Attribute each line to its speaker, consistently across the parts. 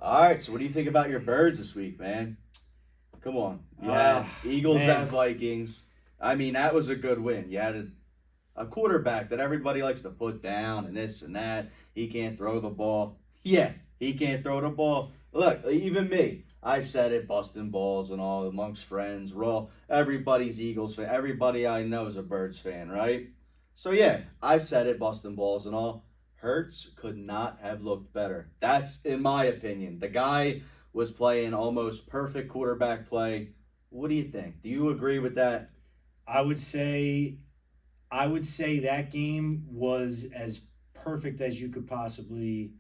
Speaker 1: All right, so what do you think about your birds this week, man? Come on. You had Eagles
Speaker 2: Man,
Speaker 1: at Vikings. I mean, that was a good win. You had a quarterback that everybody likes to put down and this and that. He can't throw the ball. Yeah, he can't throw the ball. Look, even me. I've said it, busting balls and all amongst friends. We're all, everybody's Eagles fan. Everybody I know is a Birds fan, right? So yeah, I've said it, busting balls and all. Hurts could not have looked better. That's in my opinion. The guy was playing almost perfect quarterback play. What do you think? Do you agree with that?
Speaker 2: I would say I would say that game was as perfect as you could possibly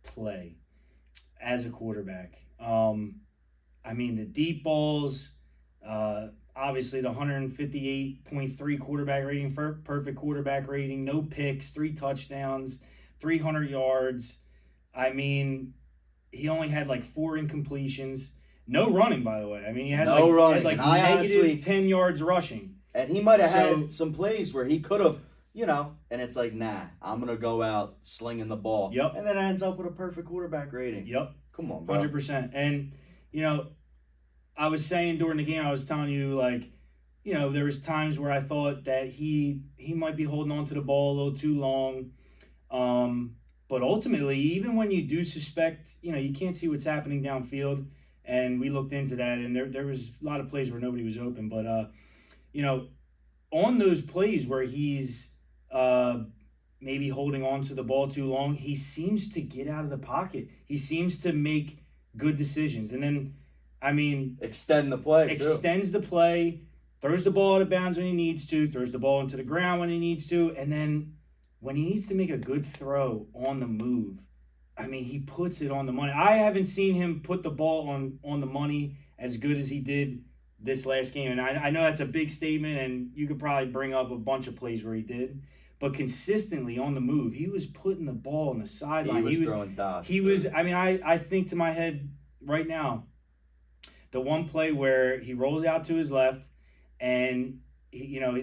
Speaker 2: play as a quarterback. I mean, the deep balls, obviously the 158.3 quarterback rating, for perfect quarterback rating, no picks, 3 touchdowns, 300 yards. I mean, he only had like 4 incompletions. No running, by the way. I mean,
Speaker 1: No
Speaker 2: he had
Speaker 1: running.
Speaker 2: like
Speaker 1: And I
Speaker 2: negative
Speaker 1: honestly,
Speaker 2: 10 yards rushing.
Speaker 1: and he might have
Speaker 2: So,
Speaker 1: had some plays where he could have, and it's like, nah, I'm going to go out slinging the ball.
Speaker 2: yep,
Speaker 1: And then it ends up with a perfect quarterback rating.
Speaker 2: yep,
Speaker 1: Come on, bro.
Speaker 2: 100%. And you know, I was saying during the game, I was telling you like, there was times where I thought that he might be holding on to the ball a little too long. But ultimately, even when you do suspect, you can't see what's happening downfield, and we looked into that, and there was a lot of plays where nobody was open. But you know, on those plays where he's uh, maybe holding on to the ball too long, he seems to get out of the pocket. He seems to make good decisions, and then, I mean,
Speaker 1: Extend the play, too.
Speaker 2: extends the play, throws the ball out of bounds when he needs to, throws the ball into the ground when he needs to, and then when he needs to make a good throw on the move, I mean, he puts it on the money. I haven't seen him put the ball on the money as good as he did this last game. And I know that's a big statement, and you could probably bring up a bunch of plays where he did. But consistently on the move, he was putting the ball on the sideline.
Speaker 1: He was throwing dots.
Speaker 2: He was. I mean, I think to my head right now, the one play where he rolls out to his left, and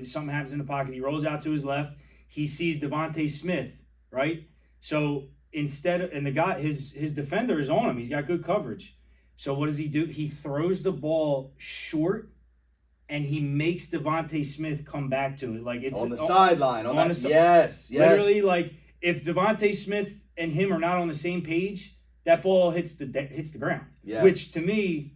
Speaker 2: something happens in the pocket. He rolls out to his left. He sees Devontae Smith, right? So instead of, and the guy, his defender is on him. He's got good coverage. So what does he do? He throws the ball short, and he makes Devontae Smith come back to it. Like it's
Speaker 1: on the sideline. Yes.
Speaker 2: Literally, like if Devontae Smith and him are not on the same page, that ball hits the ground.
Speaker 1: Yes.
Speaker 2: Which to me,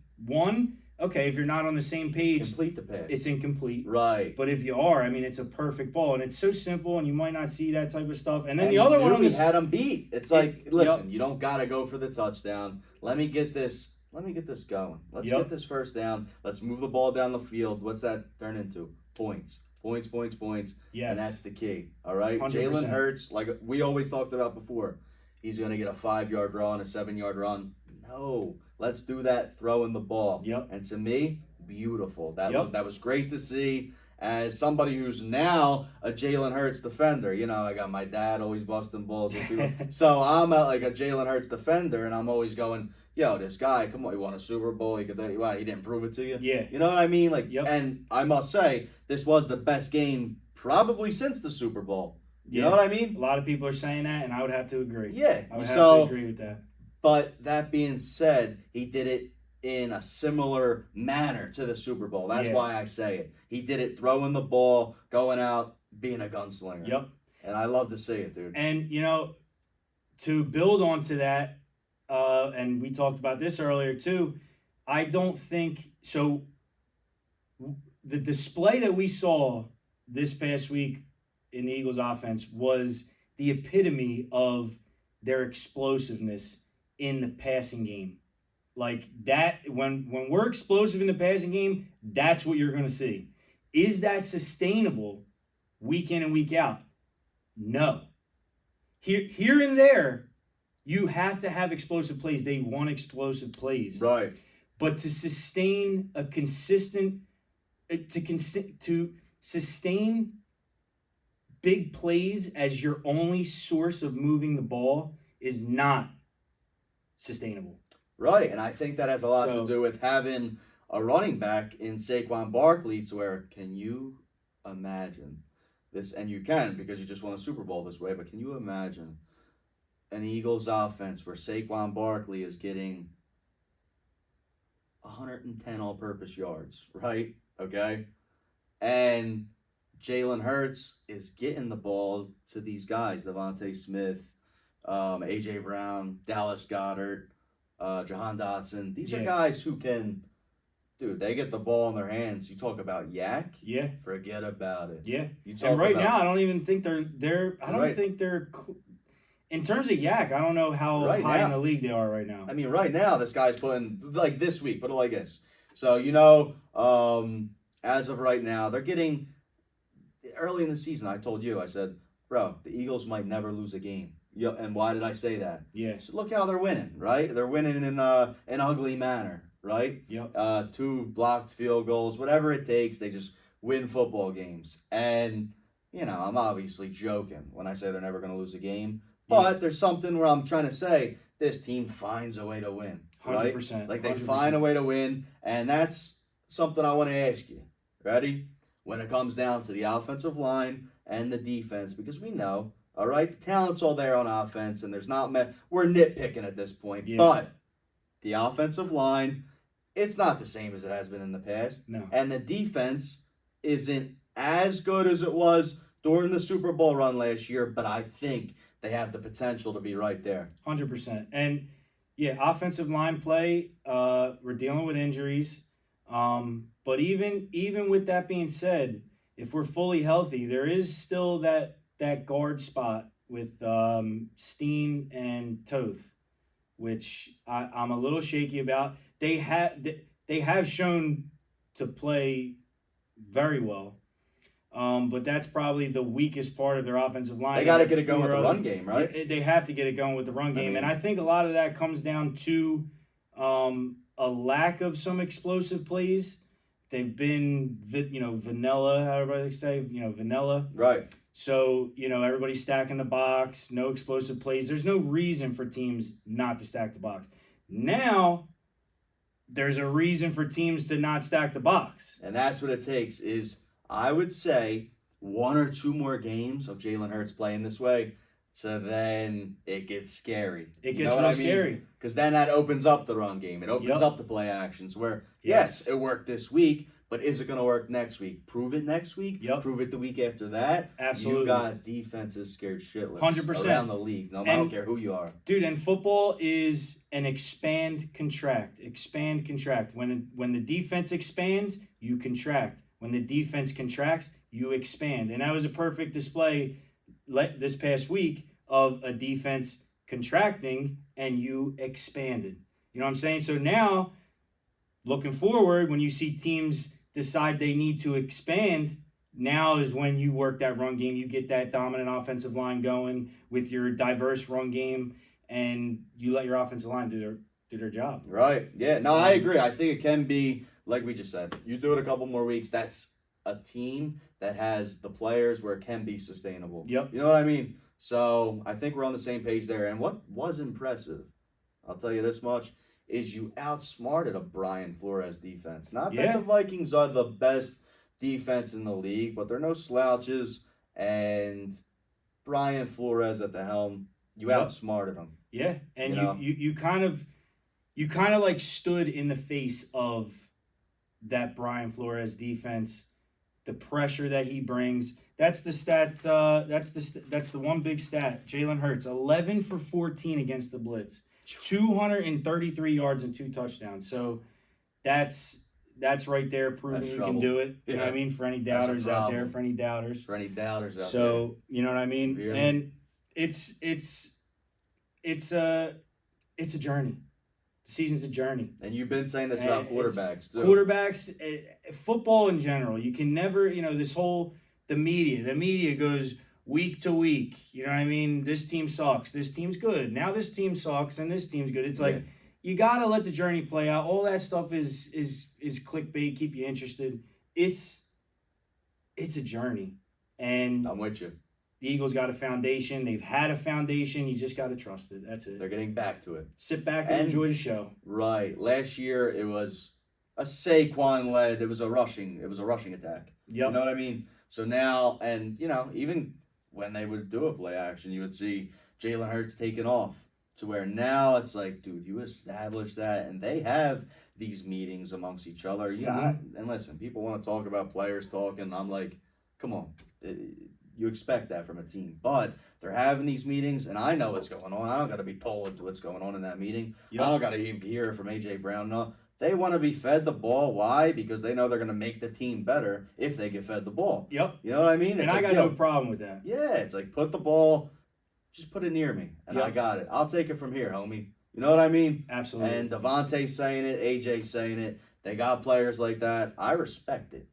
Speaker 2: okay, if you're not on the same page,
Speaker 1: Complete the pass.
Speaker 2: it's incomplete.
Speaker 1: Right.
Speaker 2: But if you are, I mean, it's a perfect ball, and it's so simple, and you might not see that type of stuff. And then the other one,
Speaker 1: we had him beat. It's like, listen,
Speaker 2: yep.
Speaker 1: You don't gotta go for the touchdown. Let me get this going. Let's get this first down. Let's move the ball down the field. What's that turn into? Points.
Speaker 2: Yes.
Speaker 1: And that's the key. All right.
Speaker 2: 100%.
Speaker 1: Jalen Hurts, like we always talked about before, he's gonna get a 5-yard run, a 7-yard run. No. Let's do that throwing the ball.
Speaker 2: Yep.
Speaker 1: And to me, beautiful. That was great to see. As somebody who's now a Jalen Hurts defender, I got my dad always busting balls with people. So I'm like a Jalen Hurts defender, and I'm always going, yo, this guy, come on, he won a Super Bowl. He didn't prove it to you.
Speaker 2: Yeah.
Speaker 1: You know what I mean? Like,
Speaker 2: yep.
Speaker 1: And I must say, this was the best game probably since the Super Bowl. You know what I mean?
Speaker 2: A lot of people are saying that, and I would have to agree.
Speaker 1: Yeah.
Speaker 2: I would have to agree with that.
Speaker 1: But that being said, he did it in a similar manner to the Super Bowl. That's why I say it. He did it throwing the ball, going out, being a gunslinger.
Speaker 2: Yep.
Speaker 1: And I love to see it, dude.
Speaker 2: And, to build onto that, and we talked about this earlier too, I don't think so. The display that we saw this past week in the Eagles offense was the epitome of their explosiveness in the passing game. Like that, when we're explosive in the passing game, that's what you're going to see. Is that sustainable week in and week out? No. Here and there, you have to have explosive plays. They want explosive plays.
Speaker 1: Right.
Speaker 2: But to sustain a consistent, to sustain big plays as your only source of moving the ball is not sustainable.
Speaker 1: Right, and I think that has a lot to do with having a running back in Saquon Barkley, to where, can you imagine this? And you can, because you just won a Super Bowl this way, but can you imagine an Eagles offense where Saquon Barkley is getting 110 all-purpose yards, right? Okay, and Jalen Hurts is getting the ball to these guys: Devontae Smith, AJ Brown, Dallas Goedert, Jahan Dotson. These are guys who can, dude. They get the ball in their hands. You talk about yak.
Speaker 2: Yeah.
Speaker 1: Forget about it.
Speaker 2: Yeah.
Speaker 1: You talk
Speaker 2: And right
Speaker 1: about,
Speaker 2: now, I don't even think they're. I don't
Speaker 1: Right.
Speaker 2: think they're. In terms of yak, I don't know how
Speaker 1: Right
Speaker 2: high in
Speaker 1: now.
Speaker 2: the league they are right now.
Speaker 1: I mean, right now this guy's putting, like, this week, put it like this. So as of right now, they're getting early in the season. I told you, I said, bro, the Eagles might never lose a game. Yeah, and why did I say that?
Speaker 2: Yes.
Speaker 1: So look how they're winning, right? They're winning in an ugly manner, right?
Speaker 2: Yep.
Speaker 1: 2 blocked field goals, whatever it takes. They just win football games. And I'm obviously joking when I say they're never going to lose a game. But there's something where I'm trying to say this team finds a way to win, right?
Speaker 2: 100%.
Speaker 1: Like, they
Speaker 2: 100%.
Speaker 1: find a way to win, and that's something I want to ask you. Ready? When it comes down to the offensive line and the defense, because we know, all right, the talent's all there on offense, and there's not we're nitpicking at this point, but the offensive line, it's not the same as it has been in the past.
Speaker 2: No.
Speaker 1: And the defense isn't as good as it was during the Super Bowl run last year, but I think they have the potential to be right there.
Speaker 2: 100%. And offensive line play. We're dealing with injuries. But even with that being said, if we're fully healthy, there is still that guard spot with Steen and Toth, which I'm a little shaky about. They have shown to play very well. But that's probably the weakest part of their offensive line.
Speaker 1: They got to get it going with the run game, right?
Speaker 2: They have to get it going with the run game. And I think a lot of that comes down to a lack of some explosive plays. They've been, vanilla, how everybody say, vanilla.
Speaker 1: Right.
Speaker 2: So, everybody's stacking the box, no explosive plays. There's no reason for teams not to stack the box. Now, there's a reason for teams to not stack the box.
Speaker 1: And that's what it takes is, I would say, 1 or 2 more games of Jalen Hurts playing this way, so then it gets scary.
Speaker 2: It gets real scary.
Speaker 1: Because then that opens up the run game. It opens up the play actions where, yes, it worked this week, but is it going to work next week? Prove it next week. Prove it the week after that.
Speaker 2: Absolutely.
Speaker 1: You got defenses scared shitless
Speaker 2: 100%
Speaker 1: around the league. I don't care who you are.
Speaker 2: Dude, and football is an expand, contract. Expand, contract. When the defense expands, you contract. When the defense contracts, you expand. And that was a perfect display this past week of a defense contracting and you expanded. You know what I'm saying? So now, looking forward, when you see teams decide they need to expand, now is when you work that run game. You get that dominant offensive line going with your diverse run game, and you let your offensive line do their job.
Speaker 1: Right. Yeah. No, I agree. I think it can be, like we just said, you do it a couple more weeks. That's a team that has the players where it can be sustainable.
Speaker 2: Yep.
Speaker 1: You know what I mean? So I think we're on the same page there. And what was impressive, I'll tell you this much, is you outsmarted a Brian Flores defense. Not that the Vikings are the best defense in the league, but they're no slouches. And Brian Flores at the helm, you outsmarted them.
Speaker 2: Yeah, and you kind of like stood in the face of that Brian Flores defense, the pressure that he brings. That's the stat. That's the one big stat. Jalen Hurts, 11 for 14 against the blitz, 233 yards and 2 touchdowns. So that's right there proving you can do it. You know what I mean? For any doubters out there, So you know what I mean?
Speaker 1: Yeah.
Speaker 2: And it's a journey. The season's a journey.
Speaker 1: And you've been saying this about quarterbacks, too.
Speaker 2: Quarterbacks, football in general. You can never, this whole, the media goes week to week. You know what I mean? This team sucks. This team's good. Now this team sucks and this team's good. It's like, you got to let the journey play out. All that stuff is clickbait, keep you interested. It's a journey. And
Speaker 1: I'm with you.
Speaker 2: The Eagles got a foundation. They've had a foundation. You just got to trust it. That's it.
Speaker 1: They're getting back to it.
Speaker 2: Sit back and enjoy the show.
Speaker 1: Right. Last year it was a Saquon-led. It was a rushing attack.
Speaker 2: Yep.
Speaker 1: You know what I mean? So now, and even when they would do a play action, you would see Jalen Hurts taking off to where now it's like, dude, you established that, and they have these meetings amongst each other. Yeah, and listen, people want to talk about players talking. I'm like, come on, you expect that from a team, but they're having these meetings, and I know what's going on. I don't got to be told what's going on in that meeting. I don't got to even hear it from AJ Brown. No, they want to be fed the ball. Why? Because they know they're going to make the team better if they get fed the ball.
Speaker 2: Yep.
Speaker 1: You know what I mean?
Speaker 2: And I got no problem with that.
Speaker 1: Yeah, it's like put the ball, just put it near me, and I got it. I'll take it from here, homie. You know what I mean?
Speaker 2: Absolutely.
Speaker 1: And Devontae's saying it, AJ's saying it. They got players like that. I respect it.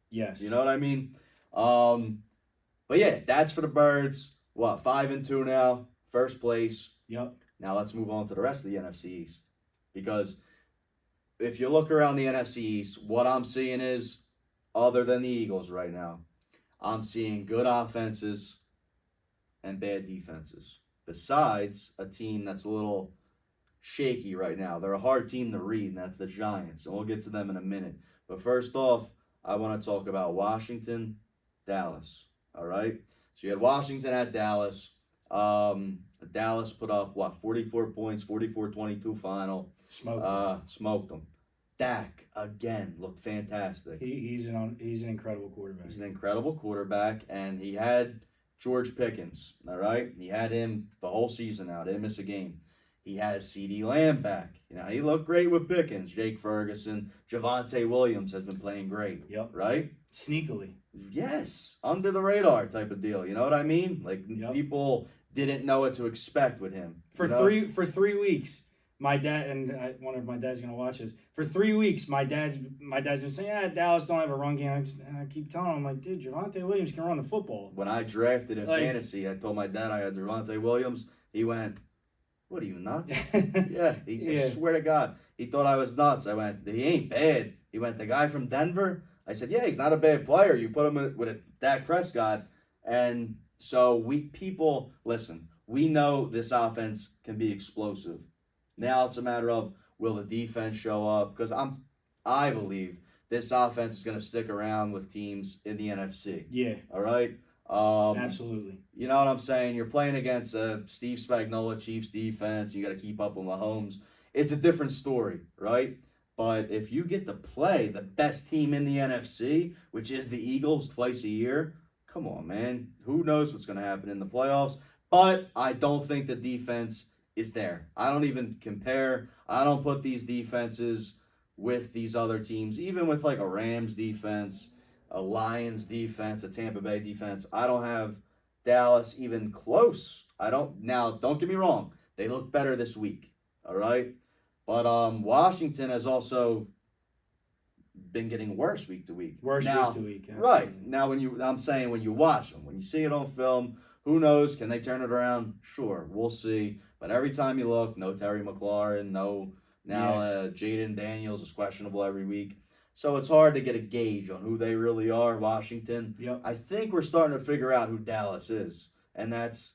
Speaker 2: Yes.
Speaker 1: You know what I mean? But yeah, that's for the Birds. What, 5-2 now, first place.
Speaker 2: Yep.
Speaker 1: Now let's move on to the rest of the NFC East. Because if you look around the NFC East, what I'm seeing is, other than the Eagles right now, I'm seeing good offenses and bad defenses. Besides a team that's a little shaky right now. They're a hard team to read, and that's the Giants. And we'll get to them in a minute. But first off, I want to talk about Washington, Dallas. All right? So you had Washington at Dallas. Dallas put up, 44 points, 44-22 final. Smoked them. Dak, again, looked fantastic.
Speaker 2: He's an incredible quarterback.
Speaker 1: He's an incredible quarterback, and he had George Pickens, all right? He had him the whole season now. Didn't miss a game. He has CeeDee Lamb back. You know, he looked great with Pickens. Jake Ferguson, Javonte Williams has been playing great.
Speaker 2: Yep.
Speaker 1: Right?
Speaker 2: Sneakily.
Speaker 1: Yes. Under the radar type of deal. You know what I mean? Like, people didn't know what to expect with him.
Speaker 2: For 3 weeks, my dad, and I wonder if my dad's going to watch this. For 3 weeks, my dad's been saying, Dallas don't have a run game. I keep telling him, I'm like, dude, Javonte Williams can run the football.
Speaker 1: When I drafted in fantasy, I told my dad I had Javonte Williams. He went, what are you, nuts? I swear to God. He thought I was nuts. I went, he ain't bad. He went, the guy from Denver? I said, yeah, he's not a bad player. You put him with a Dak Prescott. And so listen, we know this offense can be explosive. Now it's a matter of, will the defense show up? Because I believe this offense is going to stick around with teams in the NFC.
Speaker 2: Yeah.
Speaker 1: All right?
Speaker 2: Absolutely.
Speaker 1: You know what I'm saying? You're playing against a Steve Spagnuolo Chiefs defense. You got to keep up with Mahomes. It's a different story, right? But if you get to play the best team in the NFC, which is the Eagles twice a year, come on, man. Who knows what's going to happen in the playoffs? But I don't think the defense is there. I don't even compare. I don't put these defenses with these other teams, even with like a Rams defense, a Lions defense, a Tampa Bay defense. I don't have Dallas even close. Now, don't get me wrong. They look better this week, all right? But Washington has also been getting worse week to week.
Speaker 2: Week to week. Absolutely.
Speaker 1: Right. Now, I'm saying when you watch them, when you see it on film, who knows? Can they turn it around? Sure, we'll see. But every time you look, no Terry McLaurin, Jaden Daniels is questionable every week. So it's hard to get a gauge on who they really are, Washington.
Speaker 2: Yep.
Speaker 1: I think we're starting to figure out who Dallas is. And that's,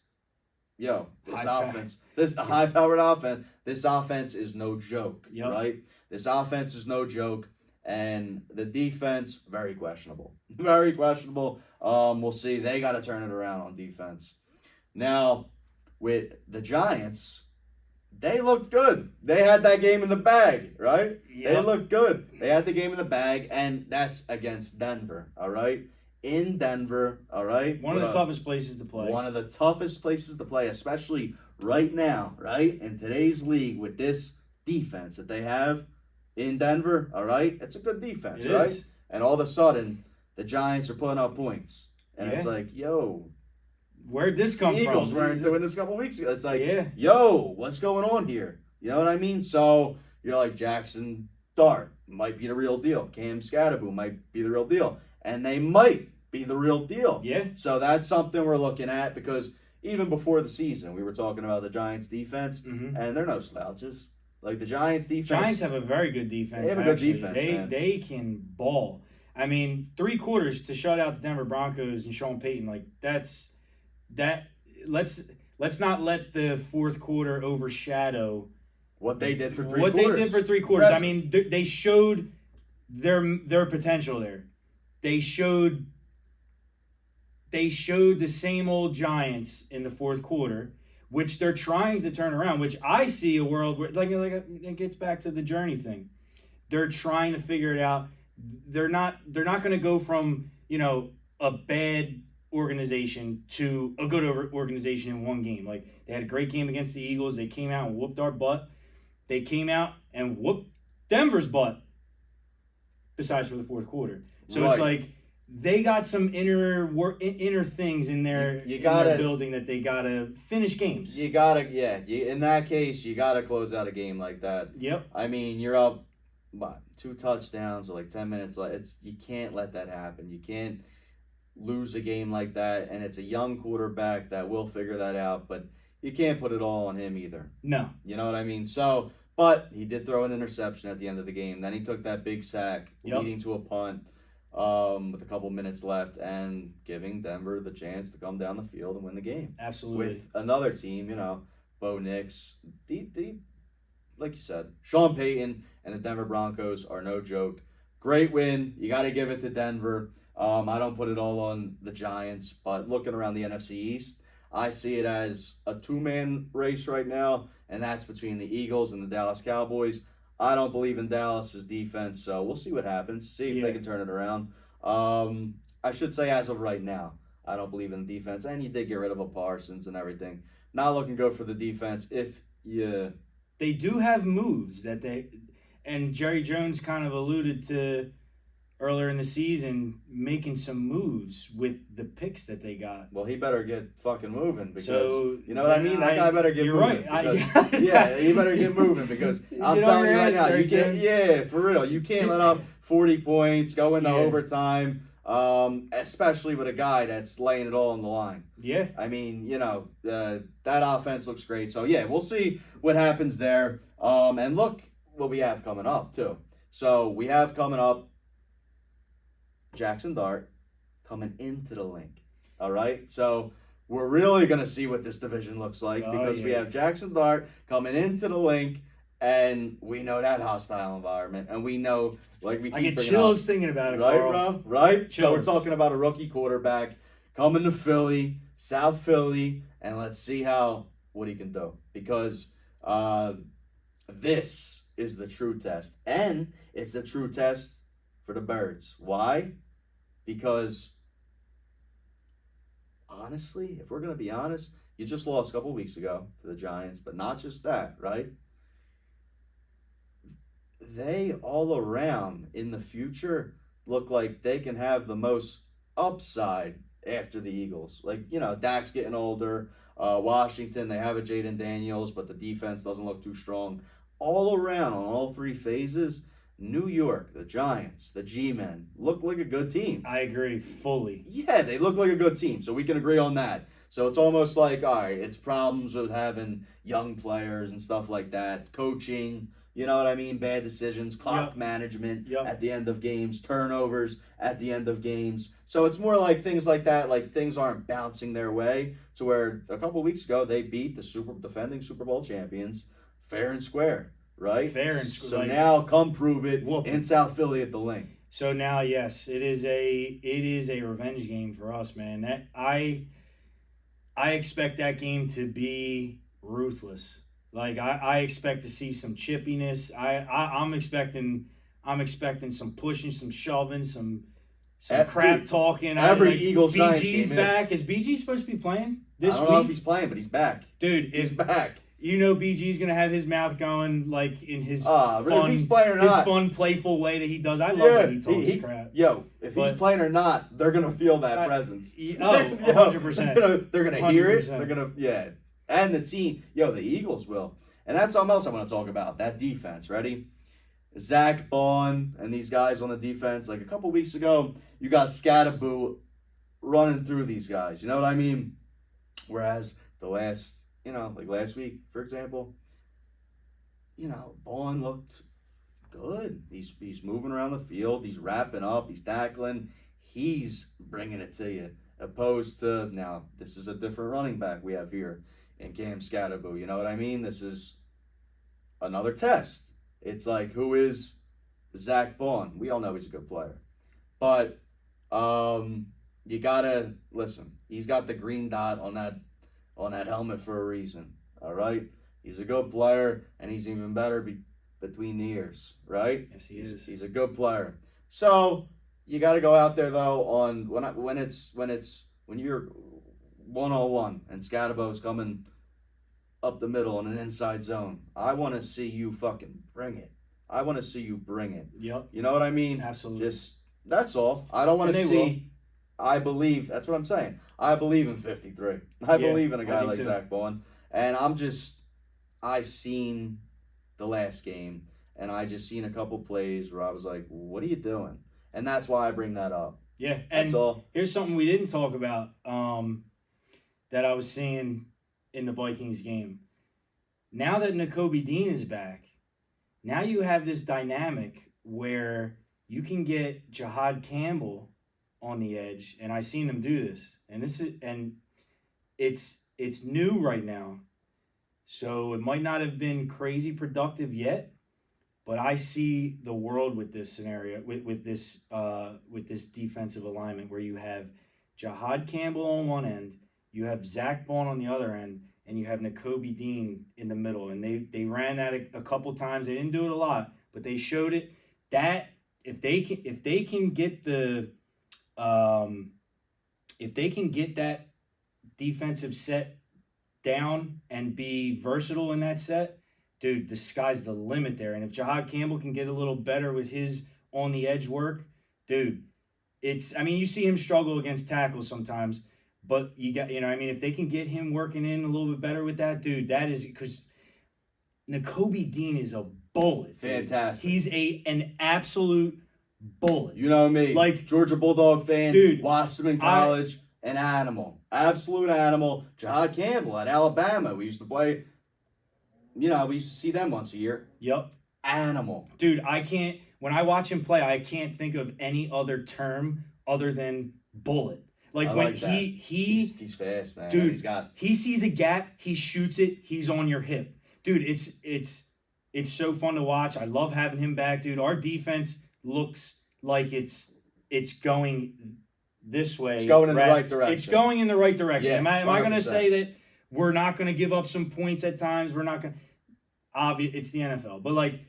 Speaker 1: this high-powered offense. This offense is no joke, right? This offense is no joke. And the defense, very questionable. Very questionable. We'll see. They got to turn it around on defense. Now, with the Giants, they looked good. They had that game in the bag, right? Yep. They looked good. They had the game in the bag, and that's against Denver, all right? In Denver, all right?
Speaker 2: One of the toughest places to play.
Speaker 1: One of the toughest places to play, especially right now, right? In today's league with this defense that they have in Denver, all right? It's a good defense, right? Is. And all of a sudden, the Giants are putting up points. And it's like,
Speaker 2: where'd this come from?
Speaker 1: The Eagles weren't doing this a couple weeks ago. It's like, what's going on here? You know what I mean? So you're like, Jackson Dart might be the real deal. Cam Scatterbo might be the real deal. And they might be the real deal.
Speaker 2: Yeah.
Speaker 1: So that's something we're looking at because even before the season, we were talking about the Giants defense, and they're no slouches. Like the Giants defense.
Speaker 2: Giants have a very good defense.
Speaker 1: They have a good defense, man.
Speaker 2: They can ball. I mean, 3 quarters to shut out the Denver Broncos and Sean Payton, let's not let the fourth quarter overshadow
Speaker 1: what they did for 3
Speaker 2: quarters.
Speaker 1: What
Speaker 2: they did for 3 quarters. Impressive. I mean, they showed their potential there. They showed the same old Giants in the fourth quarter, which they're trying to turn around. Which I see a world where, it gets back to the journey thing. They're trying to figure it out. They're not going to go from a bad organization to a good organization in one game. Like, they had a great game against the Eagles. They came out and whooped our butt. They came out and whooped Denver's butt. Besides for the fourth quarter, so
Speaker 1: Right.
Speaker 2: It's like they got some inner things in their, in their building that they gotta finish games.
Speaker 1: You gotta, in that case, you gotta close out a game like that.
Speaker 2: Yep.
Speaker 1: I mean, you're up, 2 touchdowns or like 10 minutes. You can't let that happen. You can't lose a game like that, and it's a young quarterback that will figure that out. But you can't put it all on him either.
Speaker 2: No.
Speaker 1: You know what I mean? So, but he did throw an interception at the end of the game. Then he took that big sack, leading to a punt with a couple minutes left, and giving Denver the chance to come down the field and win the game.
Speaker 2: Absolutely.
Speaker 1: With another team, Bo Nix, like you said, Sean Payton and the Denver Broncos are no joke. Great win. You got to give it to Denver. I don't put it all on the Giants, but looking around the NFC East, I see it as a 2-man race right now, and that's between the Eagles and the Dallas Cowboys. I don't believe in Dallas's defense, so we'll see what happens. See if they can turn it around. I should say as of right now, I don't believe in the defense, and you did get rid of a Parsons and everything. Not looking good for the defense.
Speaker 2: They do have moves and Jerry Jones kind of alluded to earlier in the season, making some moves with the picks that they got.
Speaker 1: Well, he better get fucking moving because, you know what I mean? That guy better get moving.
Speaker 2: You're right.
Speaker 1: Because, he better get moving because I'm telling you right now, you can't, for real, you can't let up 40 points, go into overtime, especially with a guy that's laying it all on the line.
Speaker 2: Yeah.
Speaker 1: I mean, that offense looks great. So, we'll see what happens there. And look what we have coming up, too. So, we have coming up Jackson Dart coming into the link. All right? So we're really going to see what this division looks like because we have Jackson Dart coming into the link, and we know that hostile environment, and we know, like we keep
Speaker 2: I get chills thinking about it,
Speaker 1: right,
Speaker 2: Carl.
Speaker 1: bro? Right?
Speaker 2: Chills.
Speaker 1: So we're talking about a rookie quarterback coming to Philly, South Philly, and let's see what he can do because this is the true test, and it's the true test for the Birds. Why? Because, honestly, if we're going to be honest, you just lost a couple weeks ago to the Giants, but not just that, right? They all around in the future look like they can have the most upside after the Eagles. Like, Dak's getting older. Washington, they have a Jaden Daniels, but the defense doesn't look too strong. All around on all 3 phases, New York, the Giants, the G-Men, look like a good team.
Speaker 2: I agree fully.
Speaker 1: Yeah, they look like a good team, so we can agree on that. So it's almost like, all right, it's problems with having young players and stuff like that, coaching, you know what I mean, bad decisions, clock management at the end of games, turnovers at the end of games. So it's more like things like that, like things aren't bouncing their way to where a couple weeks ago they beat the defending Super Bowl champions fair and square. Right?
Speaker 2: Fair and
Speaker 1: so now come prove it in South Philly at the link.
Speaker 2: So now, yes, it is a revenge game for us, man. That I expect that game to be ruthless. Like I expect to see some chippiness. I'm expecting some pushing, some shoving, some crap talking.
Speaker 1: Every Eagles Giants
Speaker 2: BG's
Speaker 1: game
Speaker 2: back. Is BG supposed to be playing this week?
Speaker 1: I don't know if he's playing, but he's back.
Speaker 2: Dude,
Speaker 1: he's back.
Speaker 2: BG's gonna have his mouth going like in his
Speaker 1: if he's playing or not,
Speaker 2: his fun, playful way that he does. I love when he talks crap.
Speaker 1: If he's playing or not, they're gonna feel that presence.
Speaker 2: 100%.
Speaker 1: They're gonna hear it. They're gonna and the team, the Eagles will, and that's something else I want to talk about. That defense, ready? Zach Bond and these guys on the defense. Like a couple weeks ago, you got Scatterboo running through these guys. You know what I mean? Whereas the last week, for example, Bond looked good. He's moving around the field. He's wrapping up. He's tackling. He's bringing it to you. Opposed to, now, this is a different running back we have here in Cam Scatterboo. You know what I mean? This is another test. It's like, who is Zach Bond? We all know he's a good player. But you got to, listen, he's got the green dot on on that helmet for a reason. All right, he's a good player, and he's even better between the ears. Right?
Speaker 2: Yes, he is.
Speaker 1: He's a good player. So you got to go out there though on when you're 1-on-1 and Scadabo's coming up the middle in an inside zone. I want to see you fucking bring it. I want to see you bring it.
Speaker 2: Yep.
Speaker 1: You know what I mean?
Speaker 2: Absolutely.
Speaker 1: Just that's all. I don't want to
Speaker 2: And they
Speaker 1: see. I believe that's what I'm saying. I believe in 53. I believe in a guy like
Speaker 2: too.
Speaker 1: Zach Bond, and I seen the last game, and I just seen a couple plays where I was like, "What are you doing?" And that's why I bring that up.
Speaker 2: Yeah,
Speaker 1: That's
Speaker 2: and
Speaker 1: all.
Speaker 2: here's something we didn't talk about that I was seeing in the Vikings game. Now that Nakobe Dean is back, now you have this dynamic where you can get Jahad Campbell on the edge, and I've seen them do this, and it's new right now, so it might not have been crazy productive yet, but I see the world with this scenario, with this defensive alignment where you have Jahad Campbell on one end, you have Zach Bond on the other end, and you have Nakobe Dean in the middle. And they ran that a couple times. They didn't do it a lot, but they showed it. That if they can get that defensive set down and be versatile in that set, dude, the sky's the limit there. And if Jahad Campbell can get a little better with his on the edge work, dude, you see him struggle against tackles sometimes, but if they can get him working in a little bit better with that, dude, that is because Nakobe Dean is a bullet. Dude.
Speaker 1: Fantastic.
Speaker 2: He's an absolute bullet.
Speaker 1: You know me,
Speaker 2: like
Speaker 1: Georgia Bulldog fan,
Speaker 2: dude.
Speaker 1: watched him in college, an animal, absolute animal. Jahad Campbell at Alabama, we used to play. We used to see them once a year.
Speaker 2: Yep.
Speaker 1: Animal.
Speaker 2: Dude, when I watch him play, I can't think of any other term other than bullet.
Speaker 1: He's fast, man.
Speaker 2: Dude, he sees a gap, he shoots it, he's on your hip. Dude, it's so fun to watch. I love having him back, dude. Our defense looks like it's going this way.
Speaker 1: It's going in the right direction.
Speaker 2: It's going in the right direction.
Speaker 1: Yeah,
Speaker 2: am I going to say that we're not going to give up some points at times? We're not going to. It's the NFL. But,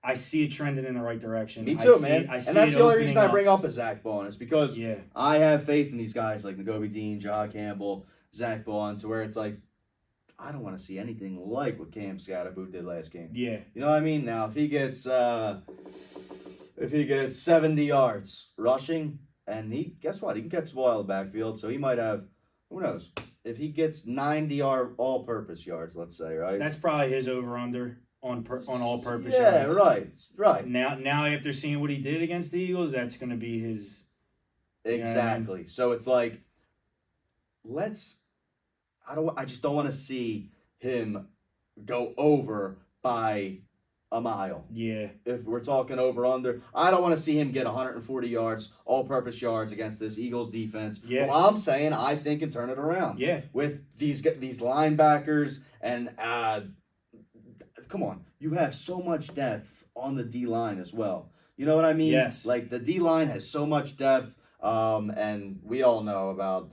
Speaker 2: I see it trending in the right direction.
Speaker 1: Me too, man.
Speaker 2: And
Speaker 1: that's the only reason I bring up a Zach Bond is because
Speaker 2: yeah.
Speaker 1: I have faith in these guys like Nakobe Dean, Jahad Campbell, Zach Bond, to where it's like, I don't want to see anything like what Cam Scadaboot did last game.
Speaker 2: Yeah.
Speaker 1: You know what I mean? Now, if he gets 70 yards rushing, and guess what? He can catch the ball out of the backfield, so he might have, who knows? If he gets 90 all-purpose yards, let's say, right?
Speaker 2: That's probably his over-under on all-purpose yards.
Speaker 1: Yeah, right.
Speaker 2: Now after seeing what he did against the Eagles, that's going to be his.
Speaker 1: Exactly. So it's like, I just don't want to see him go over by a mile.
Speaker 2: Yeah.
Speaker 1: If we're talking over under, I don't want to see him get 140 yards, all-purpose yards against this Eagles defense.
Speaker 2: Yeah.
Speaker 1: Well, I'm saying I think can turn it around.
Speaker 2: Yeah.
Speaker 1: With these linebackers and come on, you have so much depth on the D line as well. You know what I mean?
Speaker 2: Yes.
Speaker 1: Like the D line has so much depth, and we all know about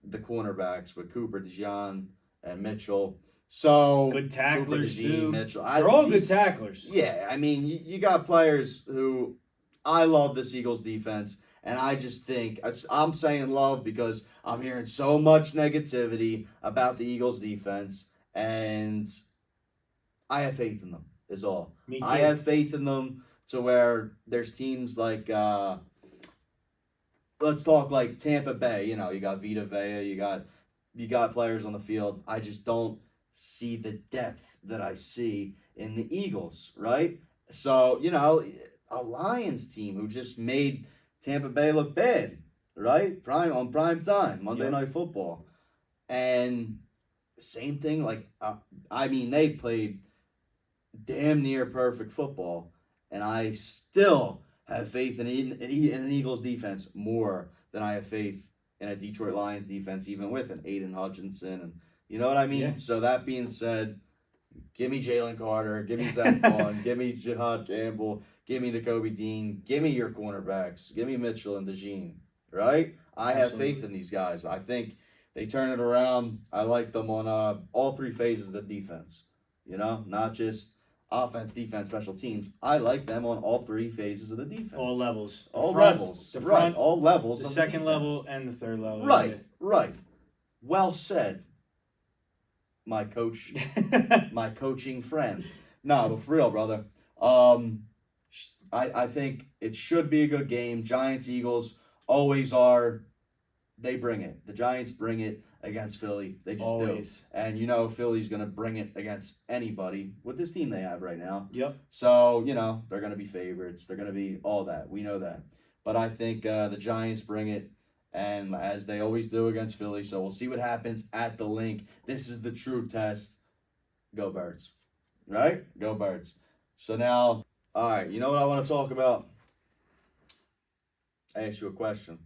Speaker 1: the cornerbacks with Cooper, DeJean, and Mitchell. So
Speaker 2: good tacklers
Speaker 1: Cooper, DeJean,
Speaker 2: too.
Speaker 1: Mitchell.
Speaker 2: They're all good tacklers.
Speaker 1: Yeah, you got players who I love this Eagles defense, and I just think I'm saying love because I'm hearing so much negativity about the Eagles defense, and I have faith in them. Is all.
Speaker 2: Me too.
Speaker 1: I have faith in them to where there's teams like let's talk like Tampa Bay. You got Vita Vea, you got players on the field. I just don't see the depth that I see in the Eagles, right? So, a Lions team who just made Tampa Bay look bad, right? Prime time, Monday Night Football. And same thing, they played damn near perfect football, and I still have faith in an Eagles defense more than I have faith in a Detroit Lions defense, even with an Aiden Hutchinson, and you know what I mean?
Speaker 2: Yeah.
Speaker 1: So that being said, give me Jalen Carter, give me Zach Bond, give me Jahad Campbell, give me Nakobe Dean, give me your cornerbacks, give me Mitchell and DeJean, right? I have faith in these guys. I think They turn it around. I like them on all three phases of the defense. You know, not just offense, defense, special teams. I like them on all three phases of the defense.
Speaker 2: All levels.
Speaker 1: All levels.
Speaker 2: The
Speaker 1: Right.
Speaker 2: front,
Speaker 1: All levels.
Speaker 2: the
Speaker 1: of
Speaker 2: second
Speaker 1: the defense.
Speaker 2: level, and the third level.
Speaker 1: Right. Right. Well said, my coach, my coaching friend. No, but for real, brother. I think it should be a good game. Giants, Eagles always are. They bring it. The Giants bring it against Philly. They just
Speaker 2: Always.
Speaker 1: do. And you know Philly's going to bring it against anybody with this team they have right now.
Speaker 2: Yep.
Speaker 1: So, you know, they're going to be favorites. They're going to be all that. We know that. But I think the Giants bring it, and as they always do against Philly. So we'll see what happens at the link. This is the true test. Go Birds. Right? Go Birds. So now, all right, you know what I want to talk about? I asked you a question.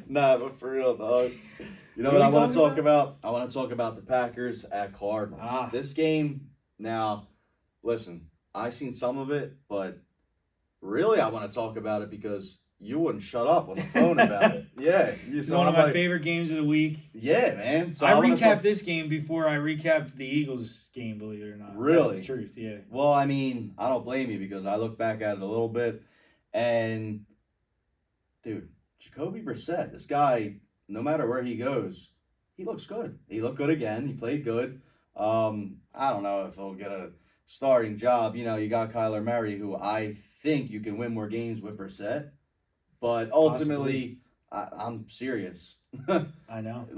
Speaker 1: Nah, but for real, dog. You know what I want to talk about? I want to talk about the Packers at Cardinals. This game, now, listen, I seen some of it, but really I want to talk about it because you wouldn't shut up on the phone about it. Yeah.
Speaker 2: It's one of my favorite games of the week.
Speaker 1: Yeah, man. So
Speaker 2: I recapped this game before I recapped the Eagles game, believe it or not.
Speaker 1: Really?
Speaker 2: That's the truth, yeah.
Speaker 1: Well, I mean, I don't blame you because I look back at it a little bit, and, dude, Jacoby Brissett, this guy, no matter where he goes, he looks good. He looked good again. He played good. I don't know if he'll get a starting job. You know, you got Kyler Murray, who I think you can win more games with Brissett. But ultimately, I'm serious.
Speaker 2: I know.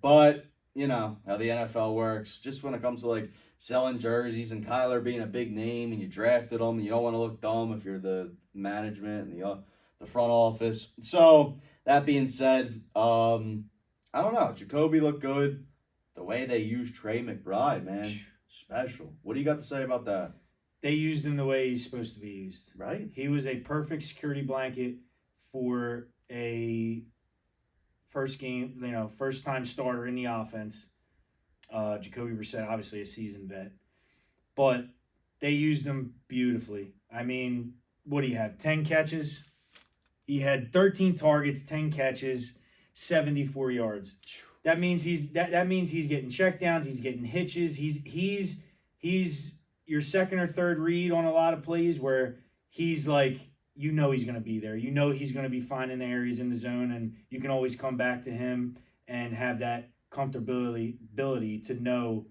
Speaker 1: But, you know, how the NFL works, just when it comes to, selling jerseys and Kyler being a big name and you drafted him, and you don't want to look dumb if you're the management and the front office. So, that being said, I don't know. Jacoby looked good. The way they used Trey McBride, man, special. What do you got to say about that?
Speaker 2: They used him the way he's supposed to be used.
Speaker 1: Right.
Speaker 2: He was a perfect security blanket for a first time starter in the offense. Jacoby Brissett, obviously a seasoned vet, but they used him beautifully. I mean, what do you have? 10 catches. He had 13 targets, 10 catches, 74 yards. That means he's getting checkdowns. He's getting hitches. He's your second or third read on a lot of plays where he's like, you know he's going to be there. You know he's going to be finding the areas in the zone, and you can always come back to him and have that ability to know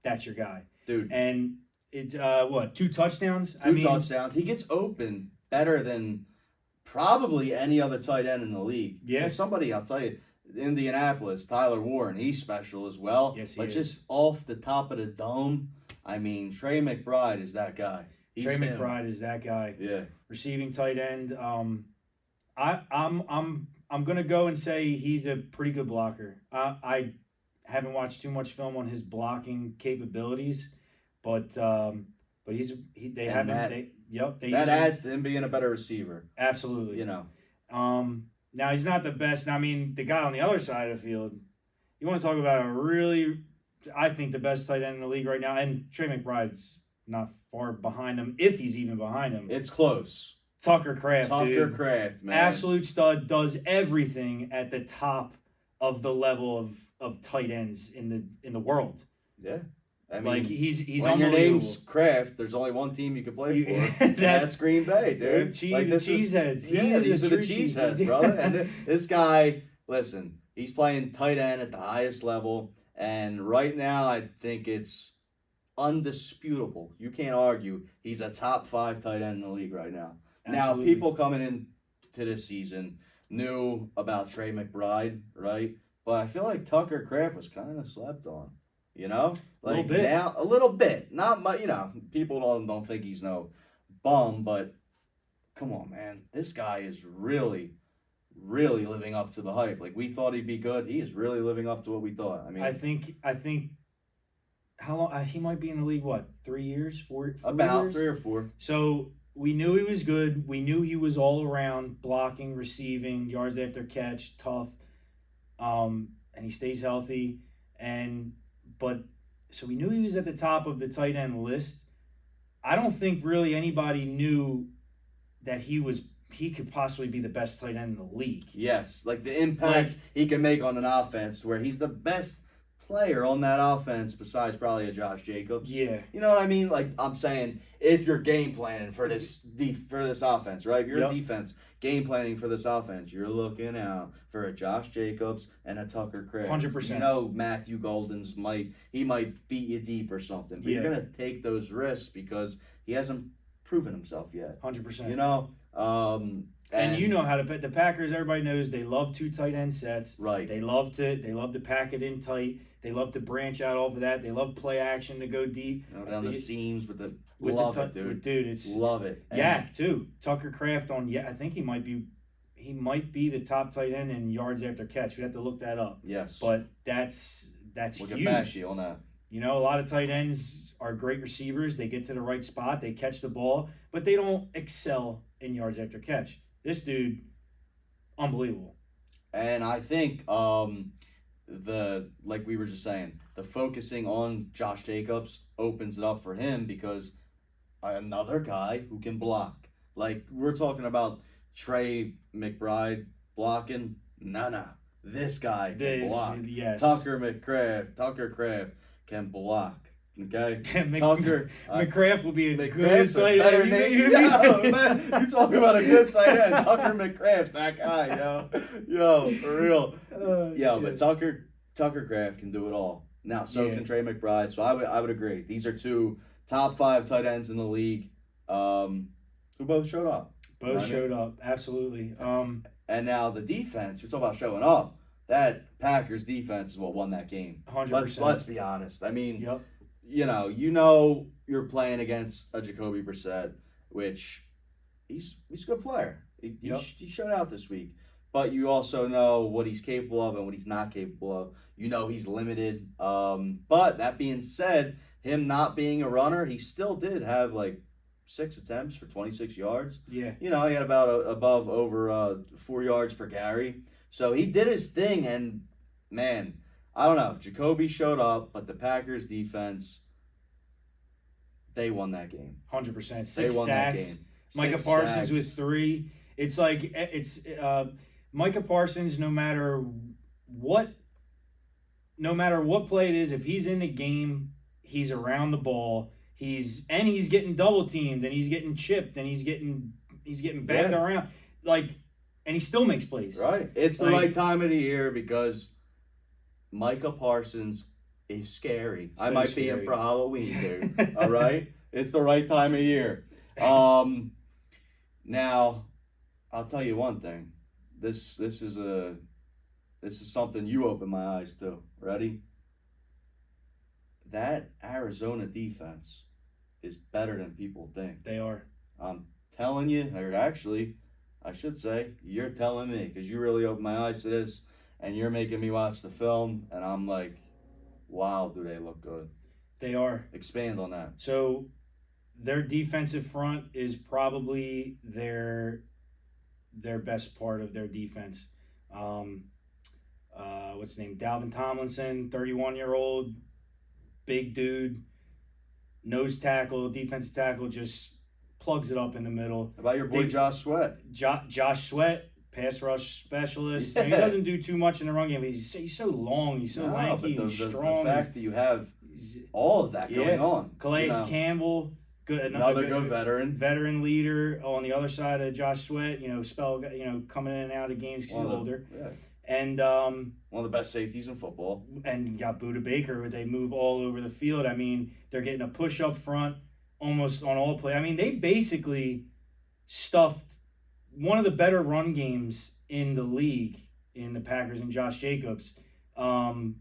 Speaker 2: that's your guy.
Speaker 1: Dude.
Speaker 2: And it's, 2 touchdowns?
Speaker 1: Two touchdowns. He gets open better than probably any other tight end in the league.
Speaker 2: Yeah.
Speaker 1: If somebody, I'll tell you, Indianapolis, Tyler Warren, he's special as well.
Speaker 2: Yes, he
Speaker 1: but
Speaker 2: is.
Speaker 1: Just off the top of the dome, I mean, Trey McBride is that guy.
Speaker 2: Trey McBride is that guy.
Speaker 1: Yeah.
Speaker 2: Receiving tight end. I'm gonna go and say he's a pretty good blocker. I haven't watched too much film on his blocking capabilities, but that
Speaker 1: adds to him being a better receiver.
Speaker 2: Absolutely.
Speaker 1: You know.
Speaker 2: Now he's not the best. I mean, the guy on the other side of the field. You want to talk about I think the best tight end in the league right now, and Trey McBride's not far behind him, if he's even behind him.
Speaker 1: It's close.
Speaker 2: Tucker Kraft,
Speaker 1: Kraft, man.
Speaker 2: Absolute stud, does everything at the top of the level of tight ends in the world.
Speaker 1: Yeah. I mean,
Speaker 2: he's
Speaker 1: when your name's Kraft, there's only one team you can play for. That's Green Bay, dude.
Speaker 2: Cheeseheads.
Speaker 1: Yeah, these are the cheeseheads, brother. And this guy, listen, he's playing tight end at the highest level, and right now I think it's undisputable. You can't argue. He's a top 5 tight end in the league right now.
Speaker 2: Absolutely.
Speaker 1: Now, people coming into this season knew about Trey McBride, right? But I feel like Tucker Kraft was kind of slept on, you know?
Speaker 2: A little bit.
Speaker 1: Now, a little bit. Not much, people don't think he's no bum, but come on, man. This guy is really, really living up to the hype. We thought he'd be good. He is really living up to what we thought. I mean,
Speaker 2: I think how long he might be in the league? What, 3 years, 4 years?
Speaker 1: About 3 or 4.
Speaker 2: So we knew he was good. We knew he was all around, blocking, receiving, yards after catch, tough, and he stays healthy. So we knew he was at the top of the tight end list. I don't think really anybody knew that he was he could possibly be the best tight end in the league.
Speaker 1: Yes, like the impact he can make on an offense where he's the best player on that offense besides probably a Josh Jacobs.
Speaker 2: Yeah.
Speaker 1: You know what I mean? Like I'm saying, if you're game planning for this offense, right? If you're
Speaker 2: Yep.
Speaker 1: a defense game planning for this offense, you're looking out for a Josh Jacobs and a Tucker Kraft.
Speaker 2: 100%.
Speaker 1: You know, Matthew Golden's might beat you deep or something, but you're
Speaker 2: Yeah.
Speaker 1: gonna take those risks because he hasn't proven himself yet.
Speaker 2: 100%.
Speaker 1: You know,
Speaker 2: and you know how to bet the Packers. Everybody knows they love 2 tight end sets.
Speaker 1: right.
Speaker 2: They love to pack it in tight. They love to branch out off of that. They love play action to go deep.
Speaker 1: You know, down the seams with the
Speaker 2: Dude, it's
Speaker 1: love it.
Speaker 2: Yak too. Tucker Kraft I think he might be the top tight end in yards after catch. We have to look that up.
Speaker 1: Yes,
Speaker 2: But that's
Speaker 1: we'll
Speaker 2: huge.
Speaker 1: get back to you on that.
Speaker 2: You know, a lot of tight ends are great receivers. They get to the right spot, they catch the ball, but they don't excel in yards after catch. This dude, unbelievable.
Speaker 1: And I think like we were just saying, the focusing on Josh Jacobs opens it up for him because another guy who can block. Like we're talking about Trey McBride blocking. No. This guy can block.
Speaker 2: Yes.
Speaker 1: Tucker Kraft can block. Okay?
Speaker 2: McCraft will be a good
Speaker 1: McCraft's
Speaker 2: tight
Speaker 1: better
Speaker 2: end.
Speaker 1: name. Yo, man, you talking about a good tight end. Tucker McCraft's that guy, yo, for real. But Tucker Kraft can do it all. Now, so can Trey McBride. So I would agree. These are 2 top 5 tight ends in the league, who both showed up.
Speaker 2: Both showed up, absolutely.
Speaker 1: And now the defense. We're talking about showing up. That Packers defense is what won that game.
Speaker 2: 100%.
Speaker 1: Let's be honest. I mean,
Speaker 2: Yep.
Speaker 1: you know you're playing against a Jacoby Brissett, which he's a good player. He showed out this week. But you also know what he's capable of and what he's not capable of. You know he's limited. But that being said, him not being a runner, he still did have like 6 attempts for 26 yards.
Speaker 2: Yeah.
Speaker 1: You know, he had about over 4 yards per carry. So he did his thing, and man, I don't know. Jacoby showed up, but the Packers defense, they won that game.
Speaker 2: 100%. 6
Speaker 1: They won that
Speaker 2: sacks.
Speaker 1: game.
Speaker 2: Micah
Speaker 1: 6
Speaker 2: Parsons
Speaker 1: sacks.
Speaker 2: with 3. It's like Micah Parsons. No matter what play it is, if he's in the game, he's around the ball. He's getting double teamed, and he's getting chipped, and he's getting backed around, and he still makes plays.
Speaker 1: Right. It's the right time of the year because Micah Parsons is scary.
Speaker 2: So
Speaker 1: I might be
Speaker 2: scary.
Speaker 1: in for Halloween, dude. All right? It's the right time of year. Now, I'll tell you one thing. This is something you open my eyes to. Ready? That Arizona defense is better than people think.
Speaker 2: They are.
Speaker 1: I'm telling you, or actually, I should say, you're telling me because you really opened my eyes to this, and you're making me watch the film, and I'm like, wow, do they look good?
Speaker 2: They are.
Speaker 1: Expand on that.
Speaker 2: So, their defensive front is probably their best part of their defense. What's his name? Dalvin Tomlinson, 31-year-old, big dude, nose tackle, defensive tackle, just plugs it up in the middle.
Speaker 1: How about your boy Josh Sweat?
Speaker 2: Josh Sweat, pass rush specialist.
Speaker 1: Yeah.
Speaker 2: He doesn't do too much in the run game, but he's so long, he's so lanky and strong.
Speaker 1: The fact that you have all of that going on.
Speaker 2: Calais Campbell,
Speaker 1: another good
Speaker 2: veteran leader on the other side of Josh Sweat. Coming in and out of games because he's older.
Speaker 1: Yeah.
Speaker 2: And
Speaker 1: one of the best safeties in football.
Speaker 2: And you got Budda Baker, where they move all over the field. I mean, they're getting a push up front almost on all play. I mean, they basically stuffed one of the better run games in the league in the Packers and Josh Jacobs. The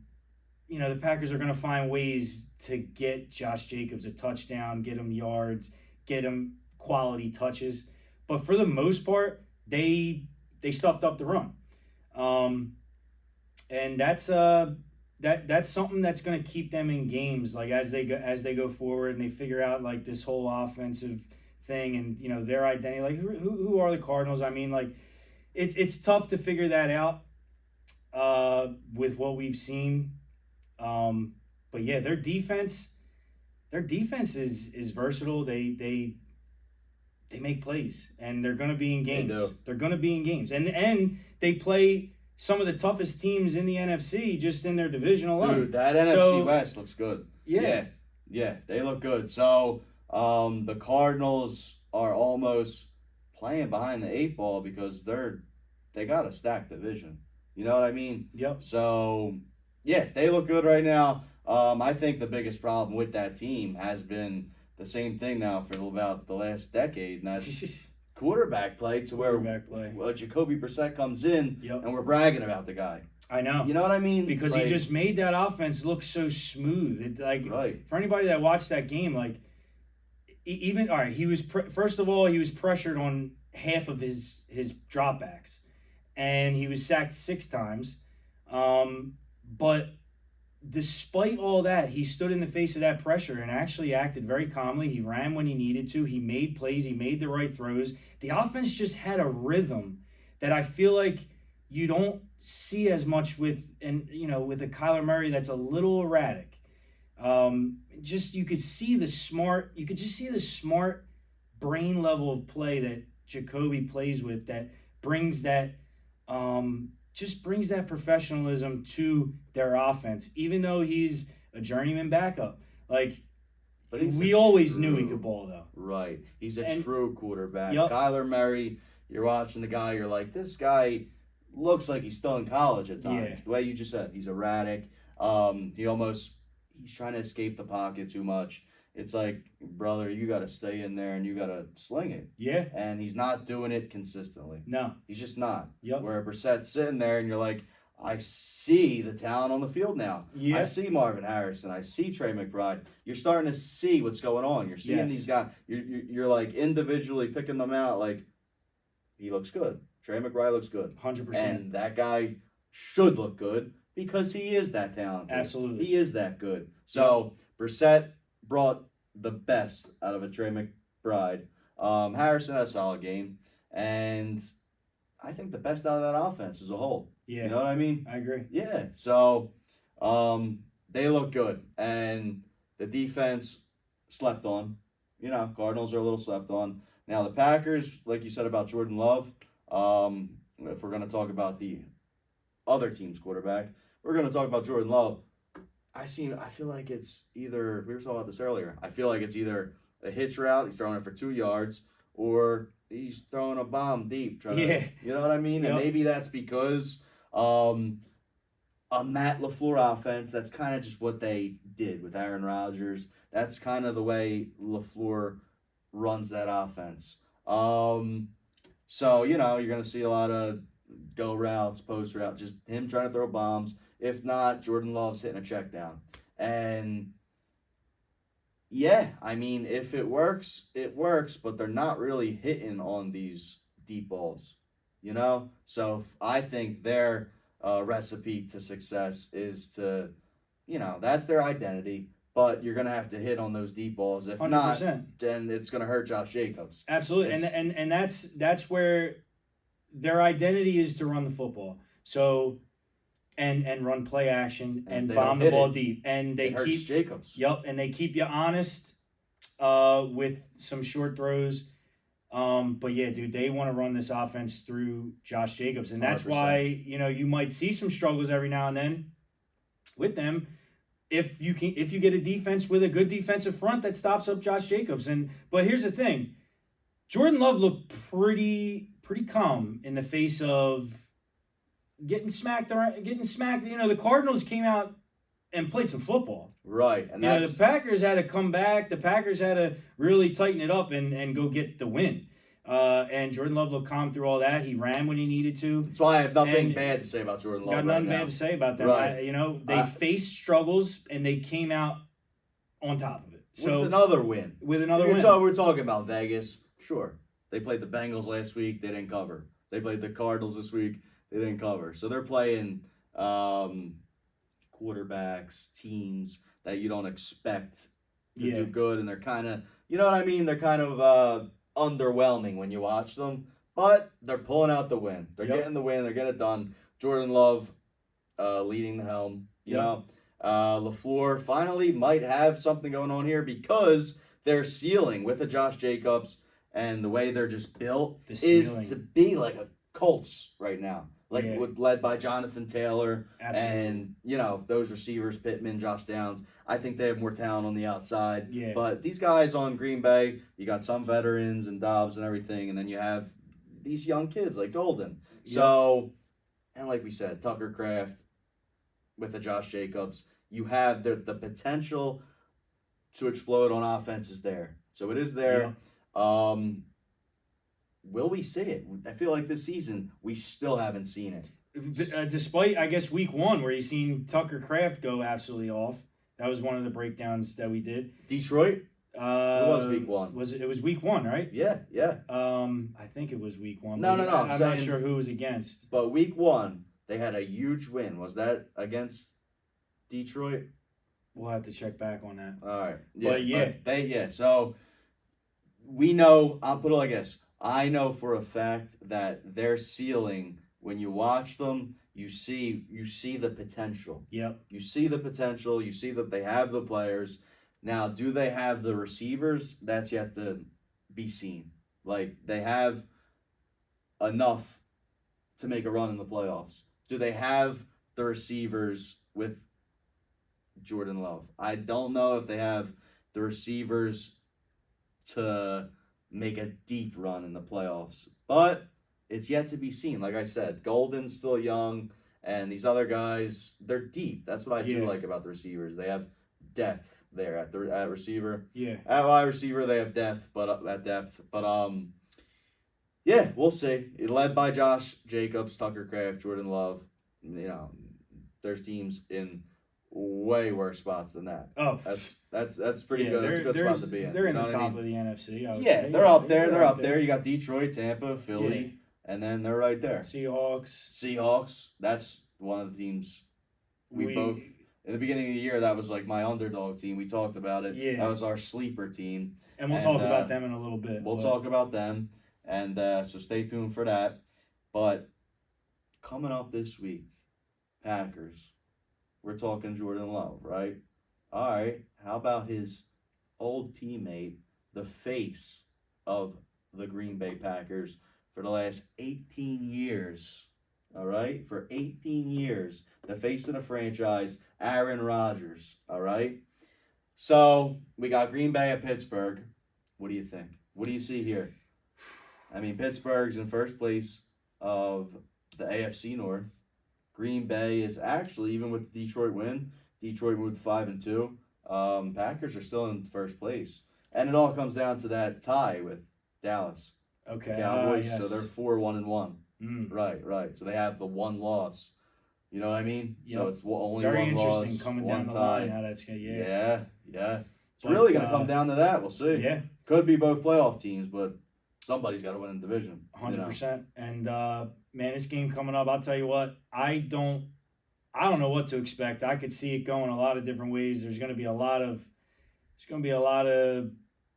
Speaker 2: Packers are going to find ways to get Josh Jacobs a touchdown, get him yards, get him quality touches. But for the most part, they stuffed up the run. And that's something that's going to keep them in games, like as they go forward and they figure out like this whole offensive thing and their identity. Like who are the Cardinals? I mean, like it's tough to figure that out with what we've seen. But yeah, their defense is versatile. They they make plays, and they're going to be in games.
Speaker 1: They do.
Speaker 2: They're going to be in games, and they play some of the toughest teams in the NFC just in their division alone.
Speaker 1: Dude, that NFC West looks good.
Speaker 2: Yeah.
Speaker 1: Yeah, they look good. So, the Cardinals are almost playing behind the eight ball because they got a stacked division. You know what I mean?
Speaker 2: Yep.
Speaker 1: So, yeah, they look good right now. I think the biggest problem with that team has been the same thing now for about the last decade, and that's quarterback play. To where Jacoby Brissett comes in, and we're bragging about the guy.
Speaker 2: I know.
Speaker 1: You know what I mean?
Speaker 2: Because he just made that offense look so smooth. For anybody that watched that game, even all right, he was first of all he was pressured on half of his dropbacks, and he was sacked 6 times. But despite all that, he stood in the face of that pressure and actually acted very calmly. He ran when he needed to. He made plays. He made the right throws. The offense just had a rhythm that I feel like you don't see as much with a Kyler Murray that's a little erratic. You could see the smart brain level of play that Jacoby plays with that brings that brings that professionalism to their offense, even though he's a journeyman backup. But we always knew he could ball, though.
Speaker 1: Right. He's a true quarterback.
Speaker 2: Yep.
Speaker 1: You Murray, you're watching the guy, you're like, this guy looks like he's still in college at times.
Speaker 2: Yeah.
Speaker 1: The way you just said, he's erratic. He's trying to escape the pocket too much. It's like, brother, you got to stay in there and you got to sling it.
Speaker 2: Yeah.
Speaker 1: And he's not doing it consistently.
Speaker 2: No.
Speaker 1: He's just not.
Speaker 2: Yep.
Speaker 1: Where Brissett's sitting there and you're like, I see the talent on the field now.
Speaker 2: Yeah.
Speaker 1: I see Marvin Harrison. I see Trey McBride. You're starting to see what's going on. You're seeing these guys. You're like individually picking them out. Like, he looks good. Trey McBride looks good.
Speaker 2: 100%.
Speaker 1: And that guy should look good because he is that talented.
Speaker 2: Absolutely.
Speaker 1: He is that good. So, Brissett brought the best out of a Trey McBride. Harrison had a solid game. And I think the best out of that offense as a whole.
Speaker 2: Yeah.
Speaker 1: You know what I mean?
Speaker 2: I agree.
Speaker 1: Yeah. So, they look good. And the defense slept on. Cardinals are a little slept on. Now, the Packers, like you said about Jordan Love, if we're going to talk about the other team's quarterback, we're going to talk about Jordan Love. I feel like it's either, we were talking about this earlier, I feel like it's either a hitch route, he's throwing it for 2 yards, or he's throwing a bomb deep. You know what I mean? Yep. And maybe that's because a Matt LaFleur offense, that's kind of just what they did with Aaron Rodgers. That's kind of the way LaFleur runs that offense. So, you're going to see a lot of go routes, post route, just him trying to throw bombs. If not, Jordan Love's hitting a check down. And, yeah, I mean, if it works, it works, but they're not really hitting on these deep balls, So I think their recipe to success is to, that's their identity. But you're going to have to hit on those deep balls. If 100%. Not, then it's going to hurt Josh Jacobs.
Speaker 2: Absolutely. And that's where their identity is to run the football. So, and run play action and bomb the ball deep. And they
Speaker 1: keep Jacobs.
Speaker 2: Yep. And they keep you honest with some short throws. But yeah, dude, they want to run this offense through Josh Jacobs. And that's 100%. Why, you might see some struggles every now and then with them. If you get a defense with a good defensive front that stops up Josh Jacobs. But here's the thing. Jordan Love looked pretty calm in the face of getting smacked. The Cardinals came out and played some football.
Speaker 1: Right. And
Speaker 2: the Packers had to come back. The Packers had to really tighten it up and go get the win. And Jordan Love looked calm through all that. He ran when he needed to.
Speaker 1: That's why I have nothing bad to say about Jordan Love.
Speaker 2: Got nothing bad to say about them.
Speaker 1: Right.
Speaker 2: They faced struggles and they came out on top of it.
Speaker 1: With another win.
Speaker 2: Win.
Speaker 1: We're talking about Vegas. Sure. They played the Bengals last week. They didn't cover. They played the Cardinals this week. They didn't cover. So they're playing quarterbacks, teams that you don't expect to do good. And they're kind of, you know what I mean? They're kind of underwhelming when you watch them, but they're pulling out the win. They're getting the win. They're getting it done. Jordan Love leading the helm. LaFleur finally might have something going on here because they're ceiling with a Josh Jacobs and the way they're just built
Speaker 2: The
Speaker 1: is
Speaker 2: ceiling.
Speaker 1: to be like a Colts right now, like
Speaker 2: Yeah.
Speaker 1: led by Jonathan Taylor.
Speaker 2: Absolutely.
Speaker 1: And those receivers, Pittman, Josh Downs. I think they have more talent on the outside.
Speaker 2: Yeah.
Speaker 1: But these guys on Green Bay, you got some veterans and Dobbs and everything, and then you have these young kids like Golden.
Speaker 2: Yep.
Speaker 1: So, and like we said, Tucker Kraft with the Josh Jacobs, you have the potential to explode on offense is there. So it is there.
Speaker 2: Yep.
Speaker 1: Will we see it? I feel like this season we still haven't seen it.
Speaker 2: Despite, I guess, week 1 where you seen Tucker Kraft go absolutely off. That was one of the breakdowns that we did.
Speaker 1: Detroit? It was week 1.
Speaker 2: It was week 1, right?
Speaker 1: Yeah.
Speaker 2: I think it was week 1.
Speaker 1: No.
Speaker 2: I'm not
Speaker 1: saying,
Speaker 2: sure who it was against.
Speaker 1: But week 1, they had a huge win. Was that against Detroit?
Speaker 2: We'll have to check back on that.
Speaker 1: All right.
Speaker 2: Yeah.
Speaker 1: So we know. I'll put it like this. I know for a fact that their ceiling, when you watch them, you see the potential.
Speaker 2: Yep.
Speaker 1: You see the potential. You see that they have the players. Now, do they have the receivers? That's yet to be seen. Like, they have enough to make a run in the playoffs. Do they have the receivers with Jordan Love? I don't know if they have the receivers to make a deep run in the playoffs. But it's yet to be seen. Like I said, Golden's still young, and these other guys, they're deep. That's what I do like about the receivers. They have depth there at receiver.
Speaker 2: Yeah.
Speaker 1: At wide receiver, they have depth, yeah, we'll see. Led by Josh Jacobs, Tucker Kraft, Jordan Love. There's teams in way worse spots than that.
Speaker 2: Oh,
Speaker 1: that's pretty good. That's a good spot to be in.
Speaker 2: They're in the top of the NFC. I would
Speaker 1: Yeah,
Speaker 2: say.
Speaker 1: they're up there. They're up there. You got Detroit, Tampa, Philly, and then they're right there.
Speaker 2: Seahawks.
Speaker 1: That's one of the teams we both. In the beginning of the year, that was like my underdog team. We talked about it.
Speaker 2: Yeah.
Speaker 1: That was our sleeper team.
Speaker 2: And we'll talk about them in a little bit.
Speaker 1: We'll talk about them. And so stay tuned for that. But coming up this week, Packers. We're talking Jordan Love, right? All right. How about his old teammate, the face of the Green Bay Packers for the last 18 years? All right? For 18 years, the face of the franchise, Aaron Rodgers. All right? So we got Green Bay at Pittsburgh. What do you think? What do you see here? I mean, Pittsburgh's in first place of the AFC North. Green Bay is actually, even with the Detroit win, Detroit moved 5-2. Packers are still in first place. And it all comes down to that tie with Dallas.
Speaker 2: Okay.
Speaker 1: Cowboys,
Speaker 2: yes.
Speaker 1: so they're 4-1-1.
Speaker 2: Mm.
Speaker 1: Right. So they have the one loss. You know what I mean?
Speaker 2: Yep.
Speaker 1: So it's only
Speaker 2: very
Speaker 1: one loss,
Speaker 2: interesting coming
Speaker 1: one
Speaker 2: down the
Speaker 1: tie.
Speaker 2: line. How that's gonna
Speaker 1: Yeah. It's
Speaker 2: But,
Speaker 1: really going to come down to that. We'll see.
Speaker 2: Yeah.
Speaker 1: Could be both playoff teams, but somebody's got to win in the division.
Speaker 2: 100%. And man, this game coming up, I'll tell you what, I don't know what to expect. I could see it going a lot of different ways. There's going to be a lot of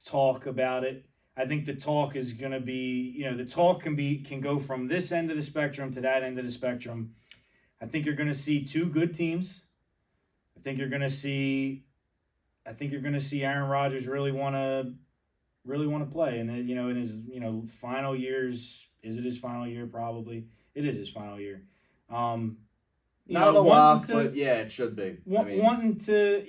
Speaker 2: talk about it. I think the talk is going to be, the talk can go from this end of the spectrum to that end of the spectrum. I think you're going to see two good teams. I think you're going to see Aaron Rodgers really want to play, and in his final years. Is it his final year? Probably it is his final year.
Speaker 1: Not a lot, but yeah, it should be.
Speaker 2: Wanting to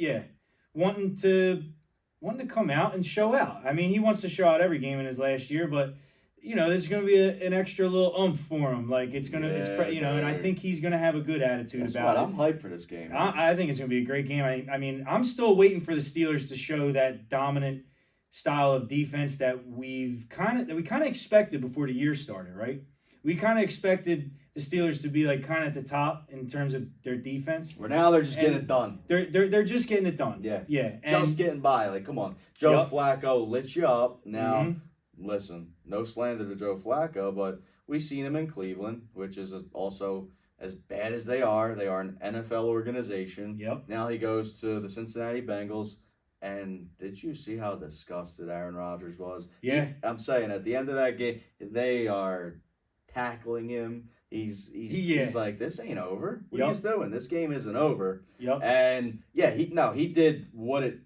Speaker 2: come out and show out. I mean, he wants to show out every game in his last year, but there's going to be an extra little oomph for him. Like and I think he's going to have a good attitude about it.
Speaker 1: I'm hyped for this game.
Speaker 2: I think it's going to be a great game. I mean, I'm still waiting for the Steelers to show that dominant style of defense that we kind of expected before the year started, right? We kind of expected the Steelers to be like kind of at the top in terms of their defense.
Speaker 1: Where now they're just getting it done.
Speaker 2: They're just getting it done.
Speaker 1: Yeah. Just getting by. Like, come on. Joe Flacco lit you up. Now, listen, no slander to Joe Flacco, but we've seen him in Cleveland, which is also as bad as they are. They are an NFL organization.
Speaker 2: Yep.
Speaker 1: Now he goes to the Cincinnati Bengals. And did you see how disgusted Aaron Rodgers was?
Speaker 2: Yeah.
Speaker 1: I'm saying at the end of that game, they are tackling him. He's like, this ain't over. What are you doing? This game isn't over.
Speaker 2: Yep.
Speaker 1: And yeah, he did what it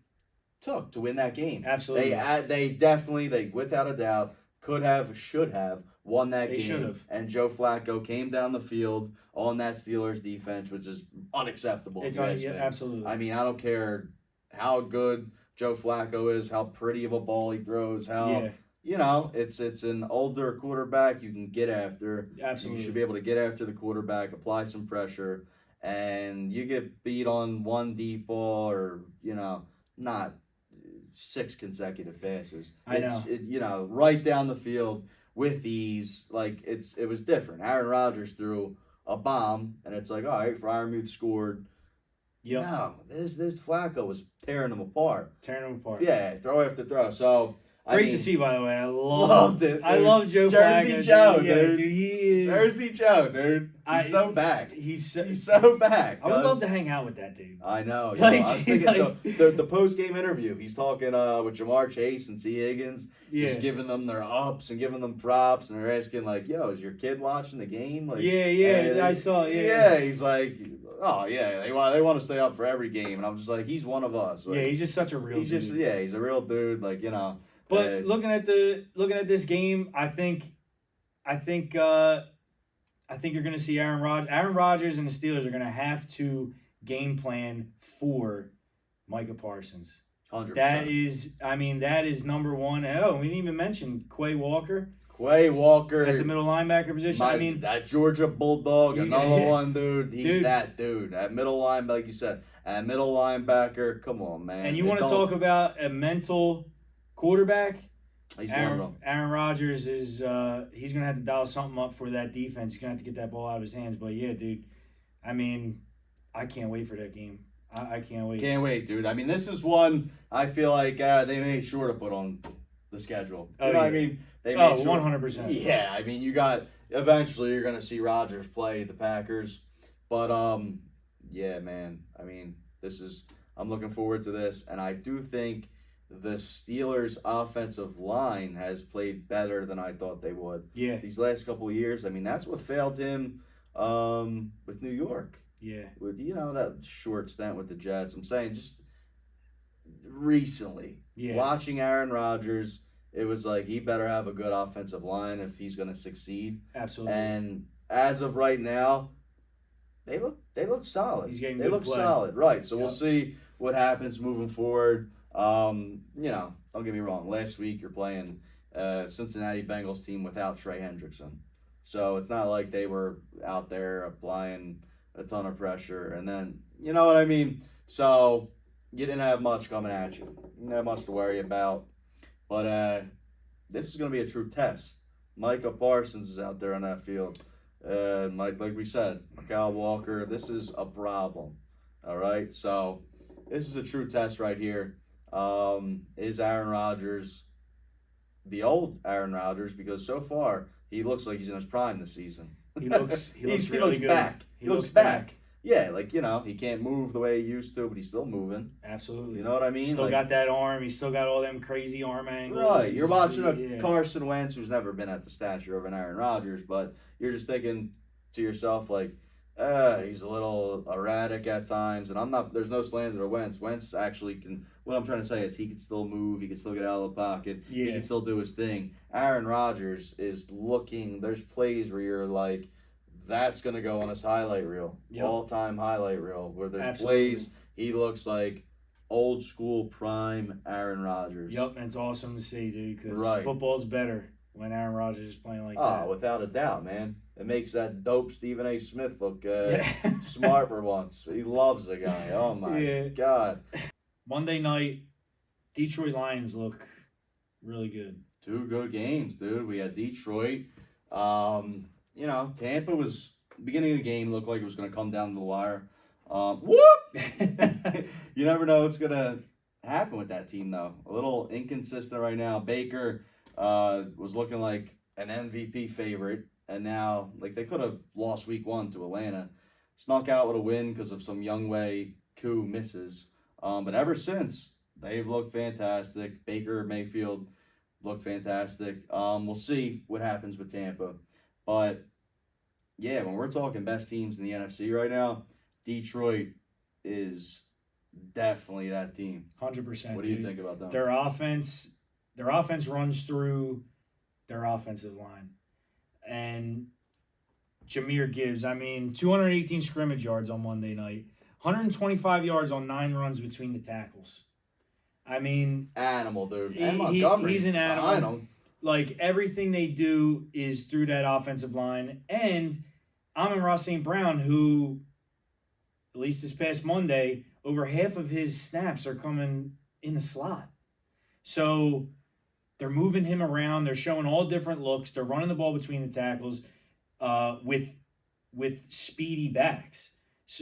Speaker 1: took to win that game.
Speaker 2: Absolutely.
Speaker 1: They without a doubt could have, should have won that
Speaker 2: They should
Speaker 1: game.
Speaker 2: have.
Speaker 1: And Joe Flacco came down the field on that Steelers defense, which is unacceptable.
Speaker 2: It's
Speaker 1: if you ask
Speaker 2: yeah,
Speaker 1: me.
Speaker 2: absolutely.
Speaker 1: I mean, I don't care how good Joe Flacco is, how pretty of a ball he throws, how it's an older quarterback you can get after.
Speaker 2: Absolutely.
Speaker 1: You should be able to get after the quarterback, apply some pressure, and you get beat on one deep ball or not 6 consecutive passes.
Speaker 2: I know.
Speaker 1: Right down the field with ease. Like it was different. Aaron Rodgers threw a bomb, and it's like, all right, Freiermuth scored.
Speaker 2: Yep.
Speaker 1: No, this Flacco was tearing them apart.
Speaker 2: Yeah,
Speaker 1: throw after throw. So
Speaker 2: great to see, by the way. I
Speaker 1: loved it. Dude.
Speaker 2: I love Joe
Speaker 1: Jersey
Speaker 2: Flacco.
Speaker 1: Joe,
Speaker 2: Yeah,
Speaker 1: dude.
Speaker 2: He is
Speaker 1: Jersey Joe, dude. He's so back.
Speaker 2: He's
Speaker 1: so back.
Speaker 2: I would love to hang out with that dude.
Speaker 1: I know.
Speaker 2: Like,
Speaker 1: I was thinking. So the post game interview, he's talking with Jamar Chase and T. Higgins, just giving them their ups and giving them props, and they're asking like, "Yo, is your kid watching the game?" Like,
Speaker 2: I saw.
Speaker 1: Yeah, he's like, "Oh yeah, they want to stay up for every game," and I'm just like, he's one of us. Like,
Speaker 2: he's just such a real. He's
Speaker 1: a real dude. Like
Speaker 2: But looking at this game, I think you're going to see Aaron Rodgers and the Steelers are going to have to game plan for Micah Parsons.
Speaker 1: 100%.
Speaker 2: That is number one. Oh, we didn't even mention Quay Walker.
Speaker 1: Quay Walker
Speaker 2: at the middle linebacker position.
Speaker 1: That Georgia Bulldog, another one, dude. He's that dude. At middle linebacker, like you said, at middle linebacker. Come on, man.
Speaker 2: And you want to talk about a mental quarterback?
Speaker 1: He's one of them.
Speaker 2: Aaron Rodgers is he's gonna have to dial something up for that defense. He's gonna have to get that ball out of his hands. But yeah, dude, I mean, I can't wait for that game. I can't wait.
Speaker 1: Can't wait, dude. I mean, this is one I feel like they made sure to put on the schedule. You know what I mean? They made sure.
Speaker 2: 100%.
Speaker 1: Yeah, I mean, eventually you're gonna see Rodgers play the Packers, but yeah, man. I mean, I'm looking forward to this, and I do think the Steelers' offensive line has played better than I thought they would.
Speaker 2: Yeah.
Speaker 1: These last couple of years, I mean, that's what failed him with New York.
Speaker 2: Yeah.
Speaker 1: With that short stint with the Jets. I'm saying just recently, watching Aaron Rodgers, it was like he better have a good offensive line if he's going to succeed.
Speaker 2: Absolutely.
Speaker 1: And as of right now, they look solid.
Speaker 2: He's getting
Speaker 1: they
Speaker 2: good
Speaker 1: look
Speaker 2: play.
Speaker 1: solid, right? So we'll see what happens moving forward. Don't get me wrong. Last week you're playing Cincinnati Bengals team without Trey Hendrickson, so it's not like they were out there applying a ton of pressure. And then you know what I mean. So you didn't have much coming at you. You didn't have much to worry about. But this is going to be a true test. Micah Parsons is out there on that field. Like we said, Kyle Walker. This is a problem. All right, so this is a true test right here. Is Aaron Rodgers the old Aaron Rodgers? Because so far he looks like he's in his prime this season.
Speaker 2: He looks really good.
Speaker 1: Back. He looks back. Yeah, he can't move the way he used to, but he's still moving.
Speaker 2: Absolutely.
Speaker 1: You know what I mean?
Speaker 2: Still got that arm. He's still got all them crazy arm angles.
Speaker 1: Right. You're watching a Carson Wentz who's never been at the stature of an Aaron Rodgers, but you're just thinking to yourself he's a little erratic at times, and there's no slander to Wentz. Wentz actually can. What I'm trying to say is he can still move. He can still get out of the pocket.
Speaker 2: Yeah.
Speaker 1: He can still do his thing. Aaron Rodgers is looking. There's plays where you're like, that's gonna go on his highlight reel, all-time highlight reel. Where there's plays, he looks like old school prime Aaron Rodgers.
Speaker 2: Yep, and it's awesome to see, dude. Because football's better when Aaron Rodgers is playing like that.
Speaker 1: Oh, without a doubt, man. It makes that dope Stephen A. Smith look smart for once. He loves the guy. Oh, my God.
Speaker 2: Monday night, Detroit Lions look really good.
Speaker 1: 2 good games, dude. We had Detroit. Tampa was, beginning of the game, looked like it was going to come down to the wire. Whoop! You never know what's going to happen with that team, though. A little inconsistent right now. Baker was looking like an MVP favorite. And now, they could have lost week 1 to Atlanta. Snuck out with a win because of some Younghoe Koo misses. But ever since, they've looked fantastic. Baker Mayfield looked fantastic. We'll see what happens with Tampa. But, yeah, when we're talking best teams in the NFC right now, Detroit is definitely that team.
Speaker 2: 100%.
Speaker 1: What do you think about them?
Speaker 2: Their offense runs through their offensive line. And Jahmyr Gibbs, I mean, 218 scrimmage yards on Monday night, 125 yards on 9 runs between the tackles. I mean,
Speaker 1: Animal, dude. And Montgomery
Speaker 2: he's an
Speaker 1: behind
Speaker 2: animal.
Speaker 1: him.
Speaker 2: Like, everything they do is through that offensive line. And Amon-Ra St. Brown, who, at least this past Monday, over half of his snaps are coming in the slot. So they're moving him around. They're showing all different looks. They're running the ball between the tackles with speedy backs.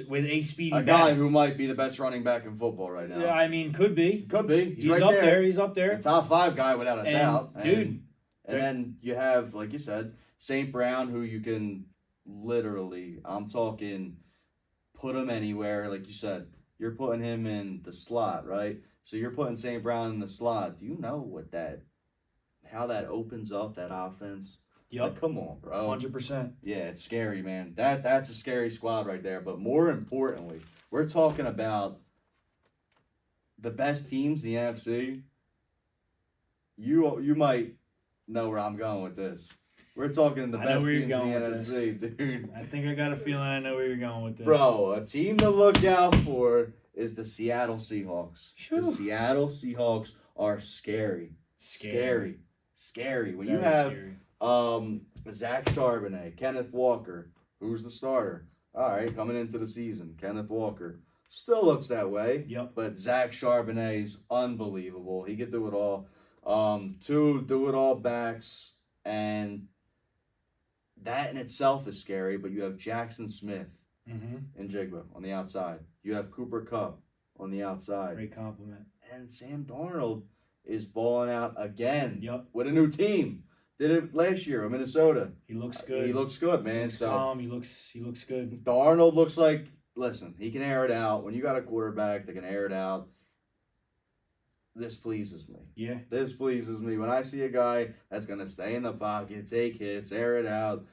Speaker 2: With a speedy
Speaker 1: A guy who might be the best running back in football right now.
Speaker 2: Yeah, I mean, could be.
Speaker 1: Could be.
Speaker 2: He's
Speaker 1: right
Speaker 2: up
Speaker 1: there.
Speaker 2: there. He's up there.
Speaker 1: A top 5 guy without a doubt.
Speaker 2: Dude.
Speaker 1: And then you have, like you said, St. Brown, who you can literally, I'm talking, put him anywhere. Like you said, you're putting him in the slot, right? So you're putting St. Brown in the slot. Do you know how that opens up that offense?
Speaker 2: Yep.
Speaker 1: Like, come on, bro.
Speaker 2: 100%.
Speaker 1: Yeah, it's scary, man. That's a scary squad right there. But more importantly, we're talking about the best teams in the NFC. You might know where I'm going with this. We're talking the best teams in the NFC, dude.
Speaker 2: I think I got a feeling I know where you're going with this.
Speaker 1: Bro, a team to look out for is the Seattle Seahawks.
Speaker 2: Sure.
Speaker 1: The Seattle Seahawks are scary. Scary. When you have Zach Charbonnet, Kenneth Walker, who's the starter? All right, coming into the season, Kenneth Walker still looks that way.
Speaker 2: Yep.
Speaker 1: But Zach Charbonnet's unbelievable. He could do it all. 2 do-it-all backs, and that in itself is scary. But you have Jackson Smith and Jigba on the outside. You have Cooper Kupp on the outside.
Speaker 2: Great compliment.
Speaker 1: And Sam Darnold is balling out again.
Speaker 2: Yep.
Speaker 1: With a new team. Did it last year in Minnesota.
Speaker 2: He looks good.
Speaker 1: He looks good, man.
Speaker 2: He looks calm. He looks good.
Speaker 1: Darnold looks like, listen, he can air it out. When you got a quarterback that can air it out, this pleases me.
Speaker 2: Yeah.
Speaker 1: This pleases me. When I see a guy that's going to stay in the pocket, take hits, air it out.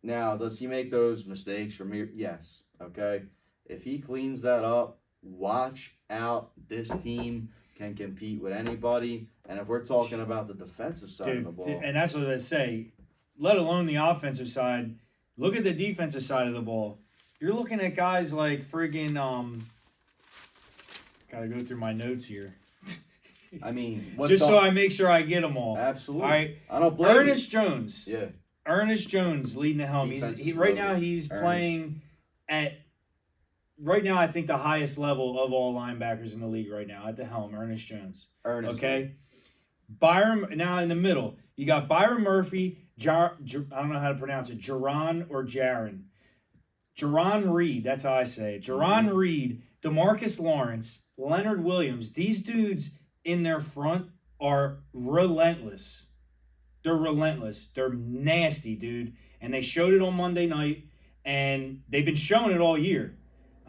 Speaker 1: Now, does he make those mistakes from here? Yes. Okay. If he cleans that up, watch out. This team can compete with anybody. And if we're talking about the defensive side of the ball.
Speaker 2: And that's what I say, let alone the offensive side, look at the defensive side of the ball. You're looking at guys like friggin' gotta go through my notes here.
Speaker 1: I mean,
Speaker 2: so I make sure I get them all.
Speaker 1: Absolutely.
Speaker 2: All right.
Speaker 1: I don't blame
Speaker 2: Ernest Jones.
Speaker 1: Yeah.
Speaker 2: Ernest Jones leading the helm. Right now he's playing at right now I think the highest level of all linebackers in the league right now at the helm. Ernest Jones. Okay. Byron now in the middle. You got Byron Murphy. I don't know how to pronounce it. Jaron Reed. That's how I say it. Jaron Reed. DeMarcus Lawrence. Leonard Williams. These dudes in their front are relentless. They're relentless. They're nasty, dude. And they showed it on Monday night, and they've been showing it all year.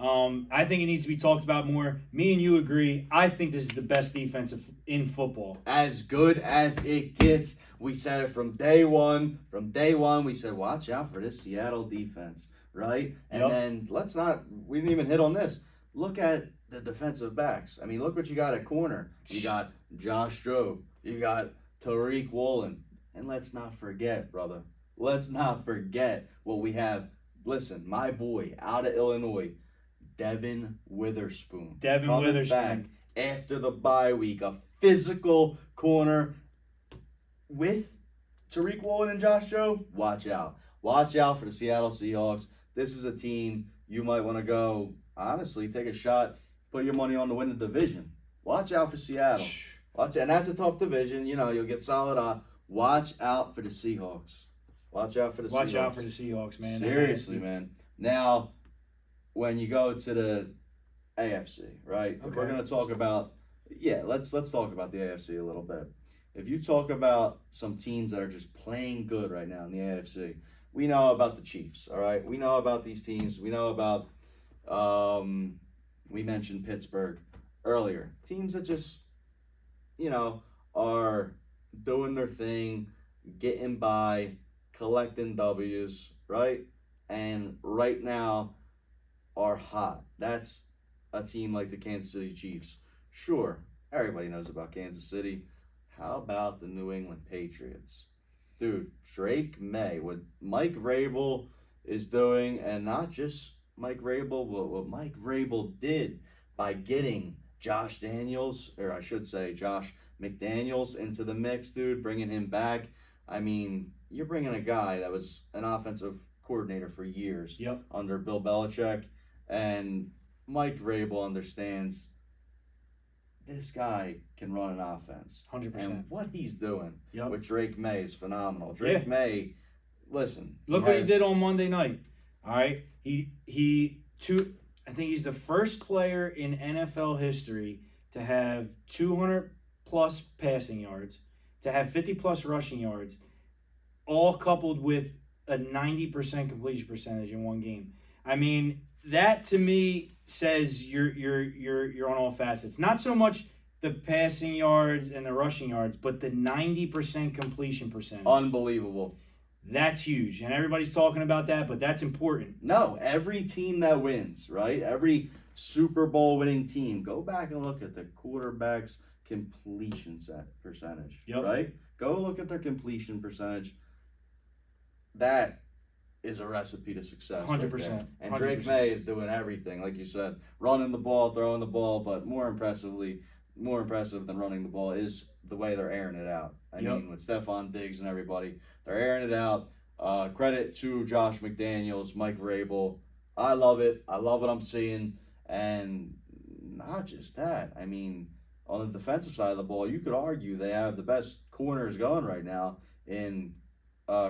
Speaker 2: I think it needs to be talked about more. Me and you agree. I think this is the best defense in football.
Speaker 1: As good as it gets. We said it from day one. From day one, we said, watch out for this Seattle defense, right? And then we didn't even hit on this. Look at the defensive backs. I mean, look what you got at corner. You got Josh Jobe. You got Tariq Woolen. And let's not forget, brother. Let's not forget what we have. Listen, my boy out of Illinois, Devin Witherspoon. Back after the bye week. A physical corner with Tariq Woolen and Josh Jobe. Watch out. Watch out for the Seattle Seahawks. This is a team you might want to go, honestly, take a shot, put your money on to win the division. Watch out for Seattle. And that's a tough division. You know, you'll get solid on. Watch out for the Seahawks. Watch out for the
Speaker 2: Seahawks, man.
Speaker 1: Seriously, man. Now, when you go to the AFC, right?
Speaker 2: Okay.
Speaker 1: If we're going to talk about, let's talk about the AFC a little bit. If you talk about some teams that are just playing good right now in the AFC, we know about the Chiefs, all right? We know about these teams. We know about, we mentioned Pittsburgh earlier. Teams that just, are doing their thing, getting by, collecting W's, right? And right now are hot. That's a team like the Kansas City Chiefs. Sure, everybody knows about Kansas City. How about the New England Patriots? dude, Drake May, what Mike Vrabel is doing, and not just Mike Vrabel, but what Mike Vrabel did by getting Josh Daniels, or I should say Josh McDaniels, into the mix, dude, bringing him back. I mean, you're bringing a guy that was an offensive coordinator for years
Speaker 2: Yep.
Speaker 1: under Bill Belichick, and Mike Vrabel understands this guy can run an offense.
Speaker 2: 100%.
Speaker 1: And what he's doing
Speaker 2: Yep.
Speaker 1: with Drake May is phenomenal. Drake May, listen.
Speaker 2: Look what he did on Monday night. All right. I think he's the first player in NFL history to have 200 plus passing yards, to have 50 plus rushing yards, all coupled with a 90% completion percentage in one game. I mean, that to me says you're on all facets. Not so much the passing yards and the rushing yards, but the 90% completion percentage.
Speaker 1: Unbelievable.
Speaker 2: That's huge, and everybody's talking about that, but that's important.
Speaker 1: No, every team that wins, right? Every Super Bowl winning team, go back and look at the quarterback's completion percentage, right? Go look at their completion percentage. That is a recipe to success.
Speaker 2: 100%.
Speaker 1: Right, and Drake May is doing everything, like you said, running the ball, throwing the ball, but more impressive than running the ball is the way they're airing it out. I mean, with Stephon Diggs and everybody, they're airing it out. Credit to Josh McDaniels, Mike Vrabel. I love it. I love what I'm seeing. And not just that. I mean, on the defensive side of the ball, you could argue they have the best corners going right now in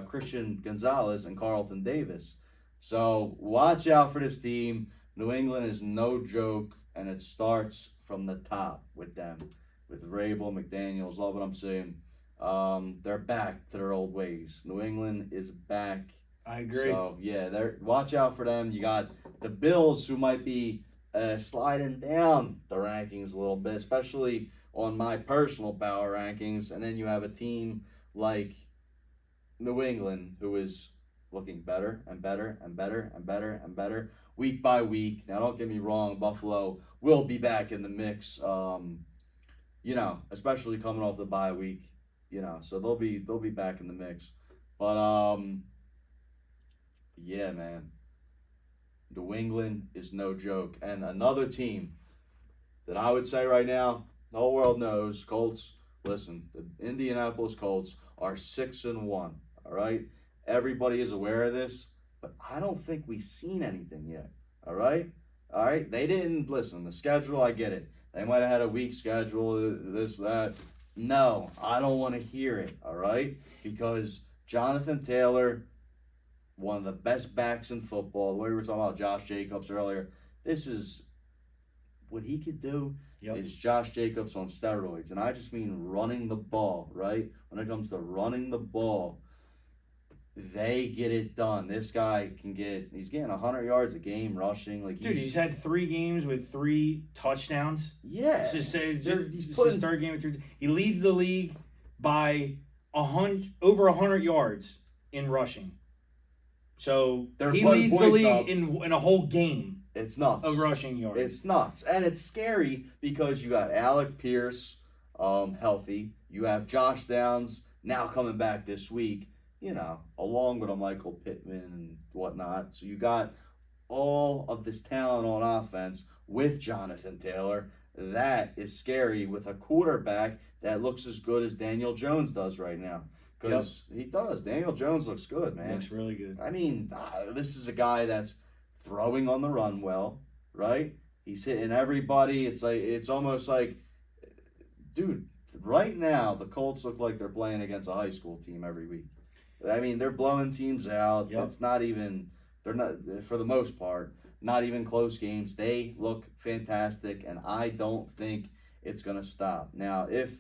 Speaker 1: Christian Gonzalez and Carlton Davis. So watch out for this team. New England is no joke, and it starts from the top with them, with Vrabel, McDaniels. Love what I'm seeing. They're back to their old ways. New England is back.
Speaker 2: I agree.
Speaker 1: So yeah, watch out for them. You got the Bills, who might be sliding down the rankings a little bit, especially on my personal power rankings. And then you have a team like New England, who is looking better and better and better and better and better week by week. Now, don't get me wrong, Buffalo will be back in the mix. Especially coming off the bye week. So they'll be back in the mix. But yeah, man, New England is no joke. And another team that I would say right now, the whole world knows, Colts. Listen, the Indianapolis Colts are 6-1. All right, everybody is aware of this, but I don't think we've seen anything yet. All right, they didn't listen. The schedule, I get it. They might have had a weak schedule, this, that. No, I don't want to hear it. All right, because Jonathan Taylor, one of the best backs in football. The way we were talking about Josh Jacobs earlier, this is what he could do. Is Josh Jacobs on steroids, and I just mean running the ball. Right, when it comes to running the ball. They get it done. This guy he's getting 100 yards a game rushing.
Speaker 2: He's had 3 games with 3 touchdowns.
Speaker 1: Yeah.
Speaker 2: This is his third game with 3. He leads the league by over 100 yards in rushing. So he leads the league in a whole game.
Speaker 1: It's nuts.
Speaker 2: Of rushing yards.
Speaker 1: It's nuts. And it's scary because you got Alec Pierce healthy. You have Josh Downs now coming back this week. Along with a Michael Pittman and whatnot. So you got all of this talent on offense with Jonathan Taylor. That is scary with a quarterback that looks as good as Daniel Jones does right now. Because he does. Daniel Jones looks good, man.
Speaker 2: Looks really good.
Speaker 1: I mean, this is a guy that's throwing on the run well, right? He's hitting everybody. It's almost like, dude, right now the Colts look like they're playing against a high school team every week. I mean, they're blowing teams out. It's not even, they're not, for the most part, not even close games. They look fantastic, and I don't think it's going to stop. Now, if,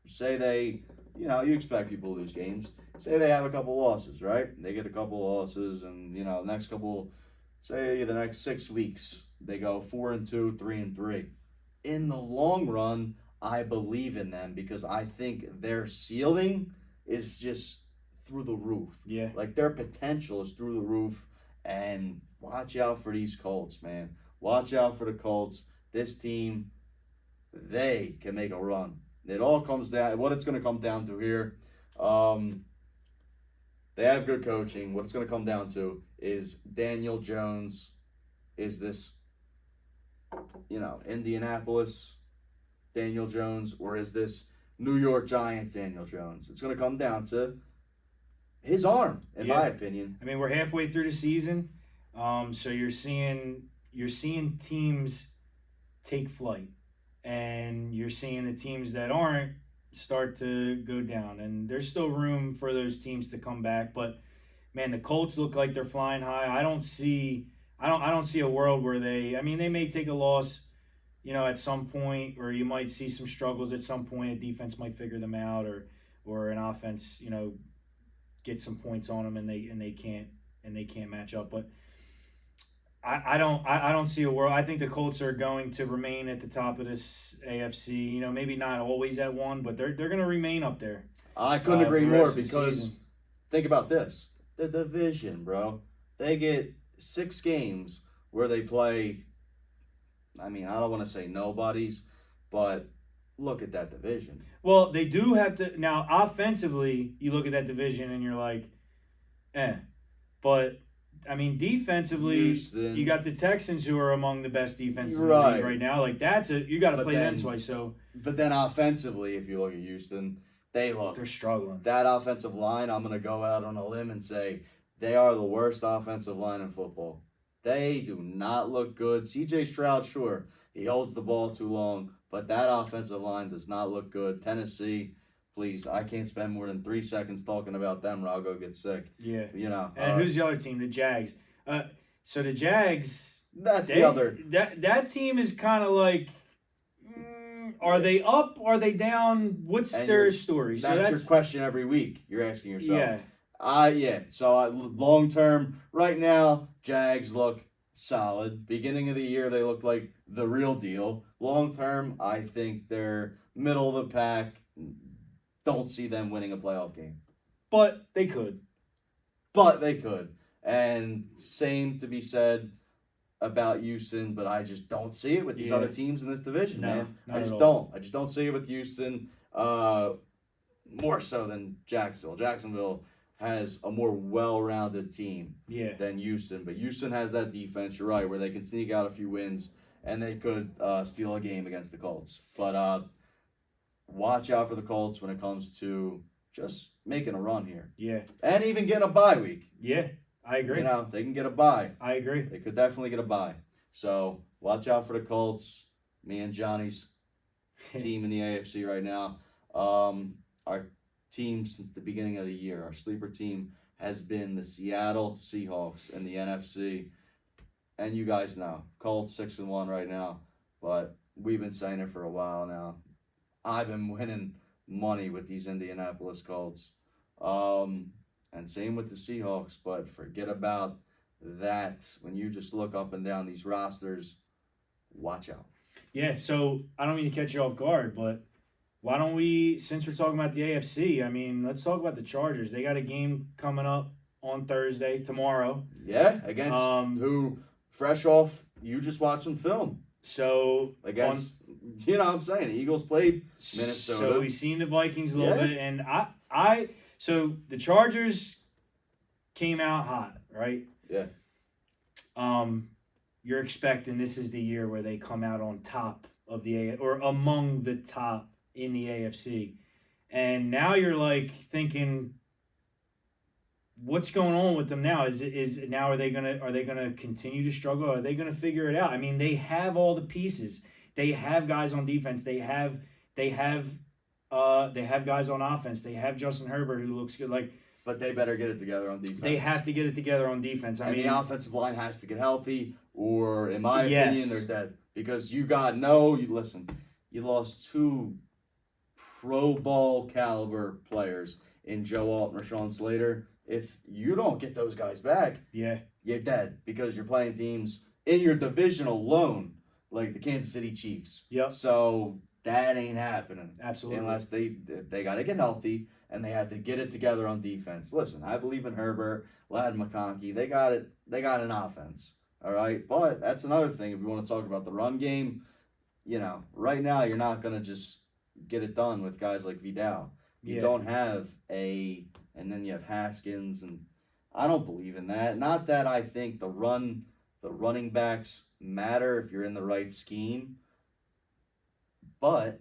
Speaker 1: say they, you expect people to lose games. Say they have a couple losses, right? They get a couple losses, and, the next 6 weeks, they go 4-2, 3-3. In the long run, I believe in them because I think their ceiling is just through the roof.
Speaker 2: Yeah.
Speaker 1: Their potential is through the roof. And watch out for these Colts, man. Watch out for the Colts. This team, they can make a run. It all comes down, what it's going to come down to here. They have good coaching. What it's going to come down to is Daniel Jones. Is this, Indianapolis Daniel Jones, or is this New York Giants Daniel Jones? It's going to come down to his arm, in my opinion.
Speaker 2: I mean, we're halfway through the season, so you're seeing teams take flight, and you're seeing the teams that aren't start to go down, and there's still room for those teams to come back. But man, the Colts look like they're flying high. I don't see a world where they. I mean, they may take a loss, at some point, or you might see some struggles at some point. A defense might figure them out, or an offense, get some points on them, and they can't match up. But I don't see a world. I think the Colts are going to remain at the top of this AFC. Maybe not always at one, but they're going to remain up there.
Speaker 1: I couldn't agree more, because think about this: the division, bro. They get 6 games where they play. I mean, I don't want to say nobodies, but look at that division.
Speaker 2: Well, they do have to now. Offensively, you look at that division and you're like, but I mean, defensively,
Speaker 1: Houston.
Speaker 2: you got the Texans, who are among the best defenses in the league right now. Like, you got to play them twice. So,
Speaker 1: but then offensively, if you look at Houston, they're
Speaker 2: struggling.
Speaker 1: That offensive line, I'm gonna go out on a limb and say they are the worst offensive line in football. They do not look good. C.J. Stroud, sure, he holds the ball too long, but that offensive line does not look good. Tennessee. Please, I can't spend more than 3 seconds talking about them, or I'll go get sick.
Speaker 2: Yeah.
Speaker 1: And
Speaker 2: who's the other team? The Jags. So the Jags.
Speaker 1: That's the other.
Speaker 2: That team is kind of like, are they up? Are they down? What's their story?
Speaker 1: That's your question every week. You're asking yourself.
Speaker 2: Yeah.
Speaker 1: So long term, right now, Jags look solid. Beginning of the year, they look like the real deal. Long term, I think they're middle of the pack. Don't see them winning a playoff game.
Speaker 2: But they could.
Speaker 1: And same to be said about Houston, but I just don't see it with these other teams in this division, man. I just don't see it with Houston, more so than Jacksonville. Jacksonville has a more well-rounded team than Houston, but Houston has that defense, you're right, where they can sneak out a few wins, and they could steal a game against the Colts. But watch out for the Colts when it comes to just making a run here.
Speaker 2: Yeah.
Speaker 1: And even getting a bye week.
Speaker 2: Yeah, I agree.
Speaker 1: They can get a bye.
Speaker 2: I agree.
Speaker 1: They could definitely get a bye. So watch out for the Colts. Me and Johnny's team in the AFC right now. Our team since the beginning of the year, our sleeper team, has been the Seattle Seahawks in the NFC. And you guys know, Colts 6-1 right now. But we've been saying it for a while now. I've been winning money with these Indianapolis Colts. And same with the Seahawks, but forget about that. When you just look up and down these rosters, watch out.
Speaker 2: Yeah, so I don't mean to catch you off guard, but why don't we, since we're talking about the AFC, I mean, let's talk about the Chargers. They got a game coming up on Thursday, tomorrow.
Speaker 1: Yeah, against who, fresh off, you just watched some film.
Speaker 2: So
Speaker 1: against, what I'm saying, the Eagles played Minnesota.
Speaker 2: So we've seen the Vikings a little bit, and so the Chargers came out hot, right?
Speaker 1: Yeah.
Speaker 2: You're expecting this is the year where they come out on top of or among the top in the AFC, and now you're like thinking, what's going on with them now? Are they gonna continue to struggle? Are they gonna figure it out? I mean, they have all the pieces. They have guys on defense. They have guys on offense. They have Justin Herbert, who looks good.
Speaker 1: But they better get it together on defense.
Speaker 2: They have to get it together on defense. I mean,
Speaker 1: the offensive line has to get healthy, or in my opinion, they're dead. Because you lost 2 Pro Bowl caliber players in Joe Alt and Rashawn Slater. If you don't get those guys back, you're dead, because you're playing teams in your division alone, like the Kansas City Chiefs.
Speaker 2: Yep.
Speaker 1: So that ain't happening.
Speaker 2: Absolutely. Unless
Speaker 1: they got to get healthy, and they have to get it together on defense. Listen, I believe in Herbert, Ladd McConkey. They got it. They got an offense. All right. But that's another thing. If you want to talk about the run game, right now you're not going to just get it done with guys like Vidal. You
Speaker 2: Yeah.
Speaker 1: don't have and then you have Haskins, and I don't believe in that. Not that I think the running backs matter if you're in the right scheme, but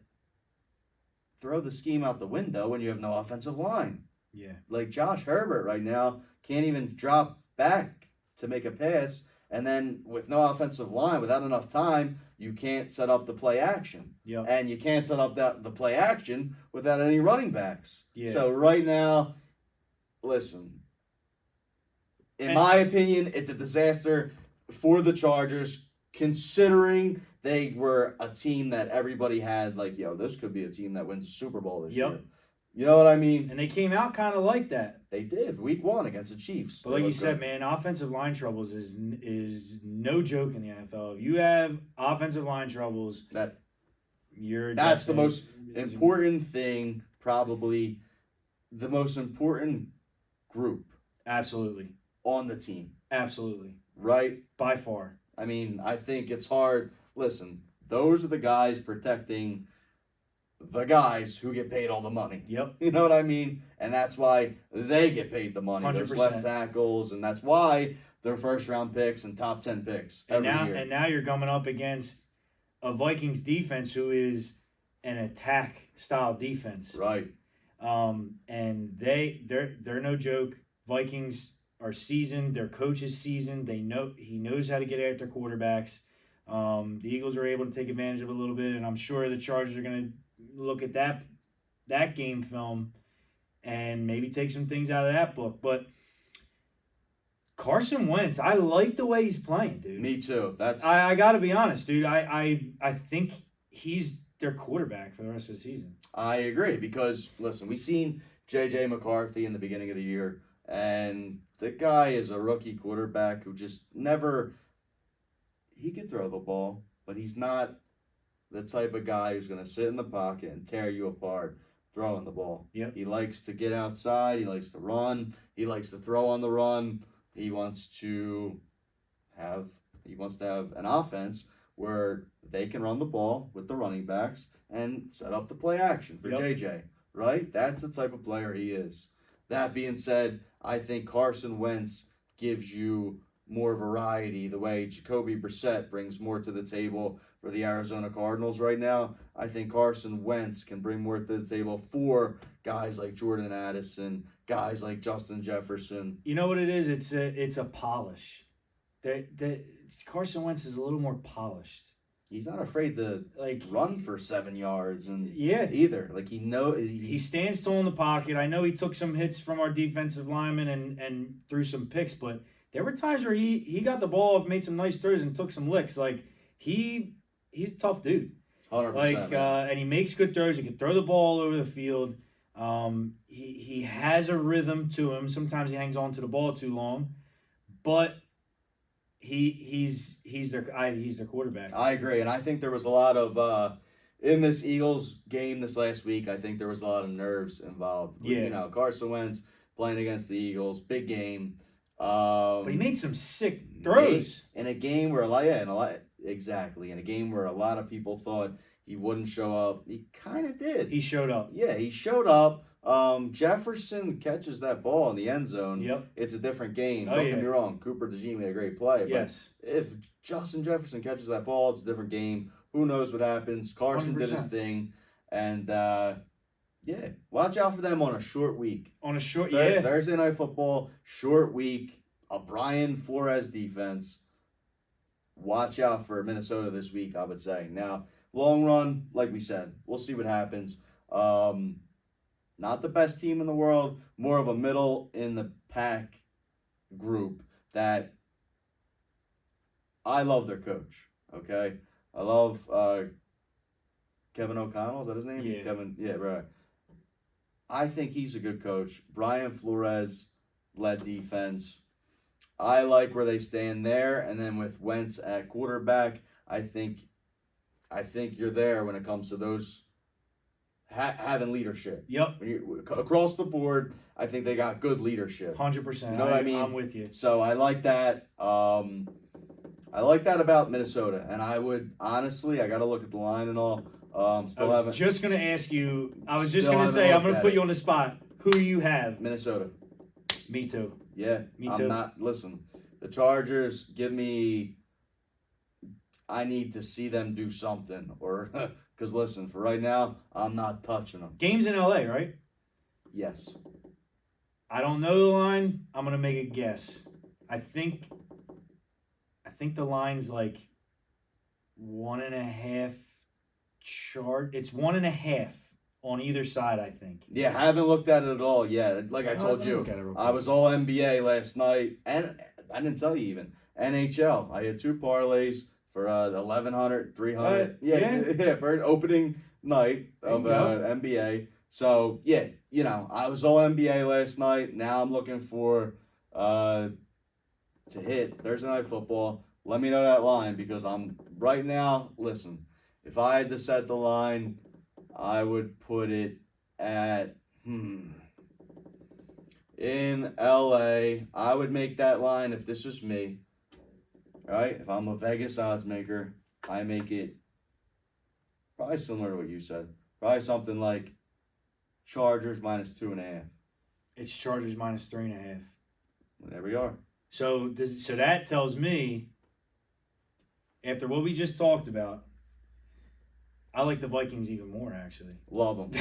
Speaker 1: throw the scheme out the window when you have no offensive line.
Speaker 2: Yeah.
Speaker 1: Like Josh Herbert right now can't even drop back to make a pass, and then with no offensive line, without enough time, you can't set up the play action.
Speaker 2: Yep.
Speaker 1: And you can't set up the play action without any running backs.
Speaker 2: Yeah.
Speaker 1: So right now, listen, in my opinion, it's a disaster for the Chargers, considering they were a team that everybody had like, yo, this could be a team that wins the Super Bowl this year. You know what I mean?
Speaker 2: And they came out kind of like that.
Speaker 1: They did week 1 against the Chiefs.
Speaker 2: But like you said, man, offensive line troubles is no joke in the NFL. If you have offensive line troubles, that's
Speaker 1: the most important thing, probably the most important group.
Speaker 2: Absolutely.
Speaker 1: On the team.
Speaker 2: Absolutely.
Speaker 1: Right?
Speaker 2: By far.
Speaker 1: I mean, I think it's hard. Listen, those are the guys protecting the guys who get paid all the money.
Speaker 2: Yep.
Speaker 1: You know what I mean? And that's why they get paid the money.
Speaker 2: 100%.
Speaker 1: Those left tackles, and that's why they're first-round picks and top 10 picks every year.
Speaker 2: And now you're coming up against a Vikings defense who is an attack-style defense.
Speaker 1: Right.
Speaker 2: And they're no joke. Vikings are seasoned. Their coach is seasoned. He knows how to get after quarterbacks. The Eagles are able to take advantage of it a little bit, and I'm sure the Chargers are going to look at that game film and maybe take some things out of that book. But Carson Wentz, I like the way he's playing, dude.
Speaker 1: Me too.
Speaker 2: I got to be honest, dude. I think he's their quarterback for the rest of the season.
Speaker 1: I agree because, listen, we seen J.J. McCarthy in the beginning of the year, and the guy is a rookie quarterback who just never – he could throw the ball, but he's not the type of guy who's going to sit in the pocket and tear you apart throwing the ball.
Speaker 2: Yep.
Speaker 1: He likes to get outside. He likes to run. He likes to throw on the run. He wants to have an offense where they can run the ball with the running backs and set up the play action for JJ, right? That's the type of player he is. That being said, I think Carson Wentz gives you more variety the way Jacoby Brissett brings more to the table for the Arizona Cardinals right now. I think Carson Wentz can bring more to the table for guys like Jordan Addison, guys like Justin Jefferson.
Speaker 2: You know what it is? It's a polish. Carson Wentz is a little more polished.
Speaker 1: He's not afraid to run for 7 yards and either. Like he
Speaker 2: stands tall in the pocket. I know he took some hits from our defensive linemen and threw some picks, but there were times where he got the ball off, made some nice throws, and took some licks. Like he's a tough dude.
Speaker 1: 100%.
Speaker 2: And he makes good throws. He can throw the ball all over the field. He has a rhythm to him. Sometimes he hangs on to the ball too long, but he's their quarterback.
Speaker 1: I agree, and I think there was a lot of in this Eagles game this last week. I think there was a lot of nerves involved. Yeah, Carson Wentz playing against the Eagles, big game.
Speaker 2: But he made some sick throws
Speaker 1: in a game where in a game where a lot of people thought he wouldn't show up. He kind of did.
Speaker 2: He showed up.
Speaker 1: Yeah, he showed up. Jefferson catches that ball in the end zone.
Speaker 2: Yep.
Speaker 1: It's a different game. Don't get me wrong. Cooper DeJean made a great play.
Speaker 2: Yes.
Speaker 1: But if Justin Jefferson catches that ball, it's a different game. Who knows what happens? Carson
Speaker 2: 100%.
Speaker 1: did his thing. And, watch out for them on a short week. Thursday Night Football, short week, a Brian Flores defense. Watch out for Minnesota this week, I would say. Now, long run, like we said, we'll see what happens. Not the best team in the world, more of a middle in the pack group that I love their coach, okay? I love Kevin O'Connell, is that his name?
Speaker 2: Yeah.
Speaker 1: Kevin, yeah, right. I think he's a good coach. Brian Flores led defense. I like where they stand there, and then with Wentz at quarterback, I think you're there when it comes to those having leadership.
Speaker 2: Yep.
Speaker 1: Across the board, I think they got good leadership.
Speaker 2: 100%.
Speaker 1: You know what I mean?
Speaker 2: I'm with you.
Speaker 1: So I like that. I like that about Minnesota, and I would honestly, I got to look at the line and all.
Speaker 2: I
Speaker 1: Still
Speaker 2: was
Speaker 1: haven't.
Speaker 2: just gonna ask you. I was just
Speaker 1: Still
Speaker 2: gonna
Speaker 1: haven't
Speaker 2: say I'm
Speaker 1: looked
Speaker 2: gonna
Speaker 1: at
Speaker 2: put
Speaker 1: it.
Speaker 2: you on the spot. Who do you have?
Speaker 1: Minnesota.
Speaker 2: Me too.
Speaker 1: Yeah,
Speaker 2: Me
Speaker 1: I'm
Speaker 2: too.
Speaker 1: not. Listen, the Chargers give me. I need to see them do something, or because listen, for right now, I'm not touching them.
Speaker 2: Game's in LA, right?
Speaker 1: Yes.
Speaker 2: I don't know the line. I'm gonna make a guess. I think the line's like 1.5 chart. It's 1.5 on either side, I think.
Speaker 1: Yeah, I haven't looked at it at all yet. Like I told you, I was all NBA last night, and I didn't tell you even NHL. I had 2 parlays for 1,100, 300. Yeah, for an opening night of NBA. So yeah, I was all NBA last night. Now I'm looking for to hit Thursday Night Football. Let me know that line because I'm right now. Listen, if I had to set the line, I would put it at in LA. I would make that line if this was me. Right? If I'm a Vegas odds maker, I make it probably similar to what you said. Probably something like Chargers -2.5.
Speaker 2: It's Chargers -3.5.
Speaker 1: There we are.
Speaker 2: So that tells me, after what we just talked about, I like the Vikings even more, actually.
Speaker 1: Love them.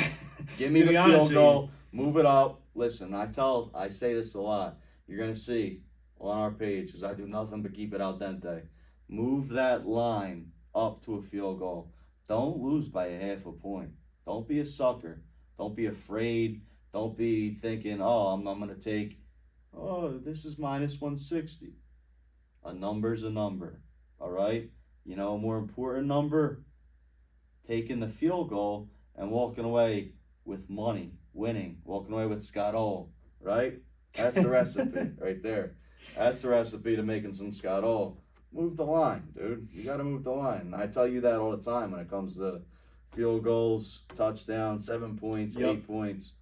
Speaker 1: Give me
Speaker 2: To
Speaker 1: the
Speaker 2: be honest
Speaker 1: field
Speaker 2: with
Speaker 1: goal. Move it up. Listen, I say this a lot. You're going to see on our page, because I do nothing but keep it al dente. Move that line up to a field goal. Don't lose by a half a point. Don't be a sucker. Don't be afraid. Don't be thinking, I'm going to take, this is -160. A number's a number. All right? You know, a more important number, taking the field goal and walking away with money, winning, walking away with Scott Ohl, right? That's the recipe right there. That's the recipe to making some Scott Ohl. Move the line, dude. You got to move the line. I tell you that all the time when it comes to field goals, touchdowns, 7 points, 8 points.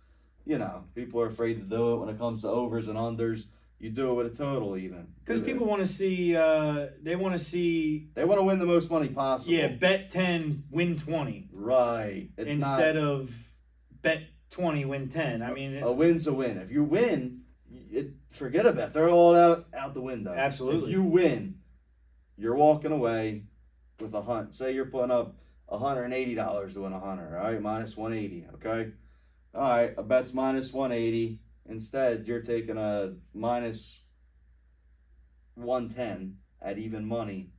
Speaker 1: People are afraid to do it when it comes to overs and unders. You do it with a total even.
Speaker 2: Because people want to see, they want
Speaker 1: to win the most money possible.
Speaker 2: Yeah, bet 10, win 20.
Speaker 1: Right.
Speaker 2: Instead of bet 20, win 10. I mean,
Speaker 1: a win's a win. If you win, forget about it. They're all out the window.
Speaker 2: Absolutely.
Speaker 1: If you win, you're walking away with a hunt. Say you're putting up $180 to win 100, all right? -180, okay? All right, a bet's -180. Instead, you're taking a -110 at even money,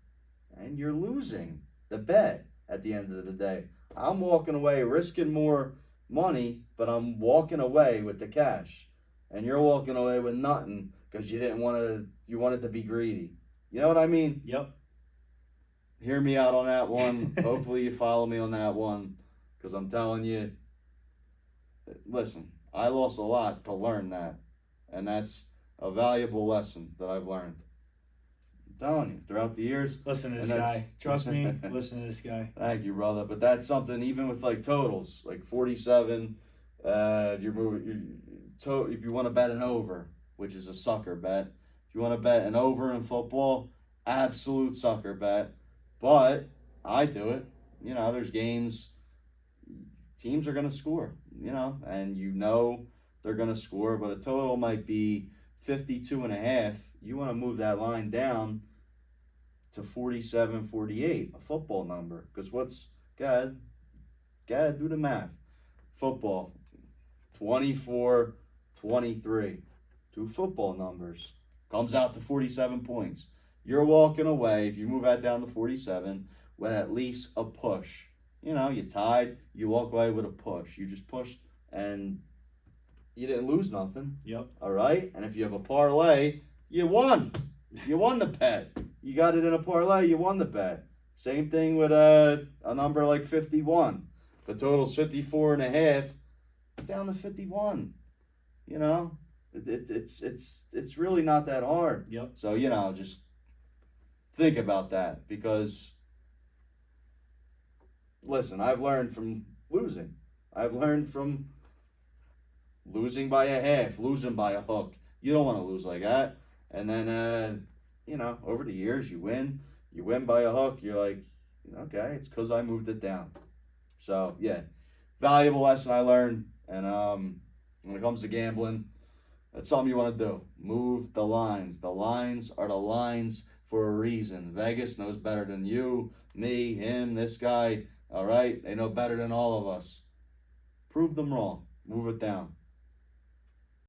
Speaker 1: and you're losing the bet at the end of the day. I'm walking away risking more money, but I'm walking away with the cash. And you're walking away with nothing because you wanted to be greedy. You know what I mean?
Speaker 2: Yep.
Speaker 1: Hear me out on that one. Hopefully you follow me on that one because I'm telling you, listen, I lost a lot to learn that. And that's a valuable lesson that I've learned. I'm telling you, throughout the years.
Speaker 2: Listen to this guy. Trust me, listen to this guy.
Speaker 1: Thank you, brother. But that's something, even with like totals, like 47, you're moving. If you want to bet an over, which is a sucker bet, if you want to bet an over in football, absolute sucker bet. But I do it. There's games, teams are going to score, and they're going to score, but a total might be 52.5. You want to move that line down to 47, 48, a football number. Because God, do the math. Football, 24, 23. 2 football numbers. Comes out to 47 points. You're walking away, if you move that down to 47, with at least a push. You tied, you walk away with a push. You just pushed and you didn't lose nothing.
Speaker 2: Yep.
Speaker 1: All right? And if you have a parlay, you won. You won the bet. You got it in a parlay, you won the bet. Same thing with a number like 51. The total's 54.5, down to 51. It's really not that hard.
Speaker 2: Yep.
Speaker 1: So, just think about that because, listen, I've learned from losing. I've learned from losing by a half, losing by a hook. You don't want to lose like that. And then, over the years, you win by a hook. You're like, okay, it's because I moved it down. So yeah, valuable lesson I learned. And when it comes to gambling, that's something you want to do. Move the lines. The lines are the lines for a reason. Vegas knows better than you, me, him, this guy. All right, they know better than all of us. Prove them wrong. Move it down.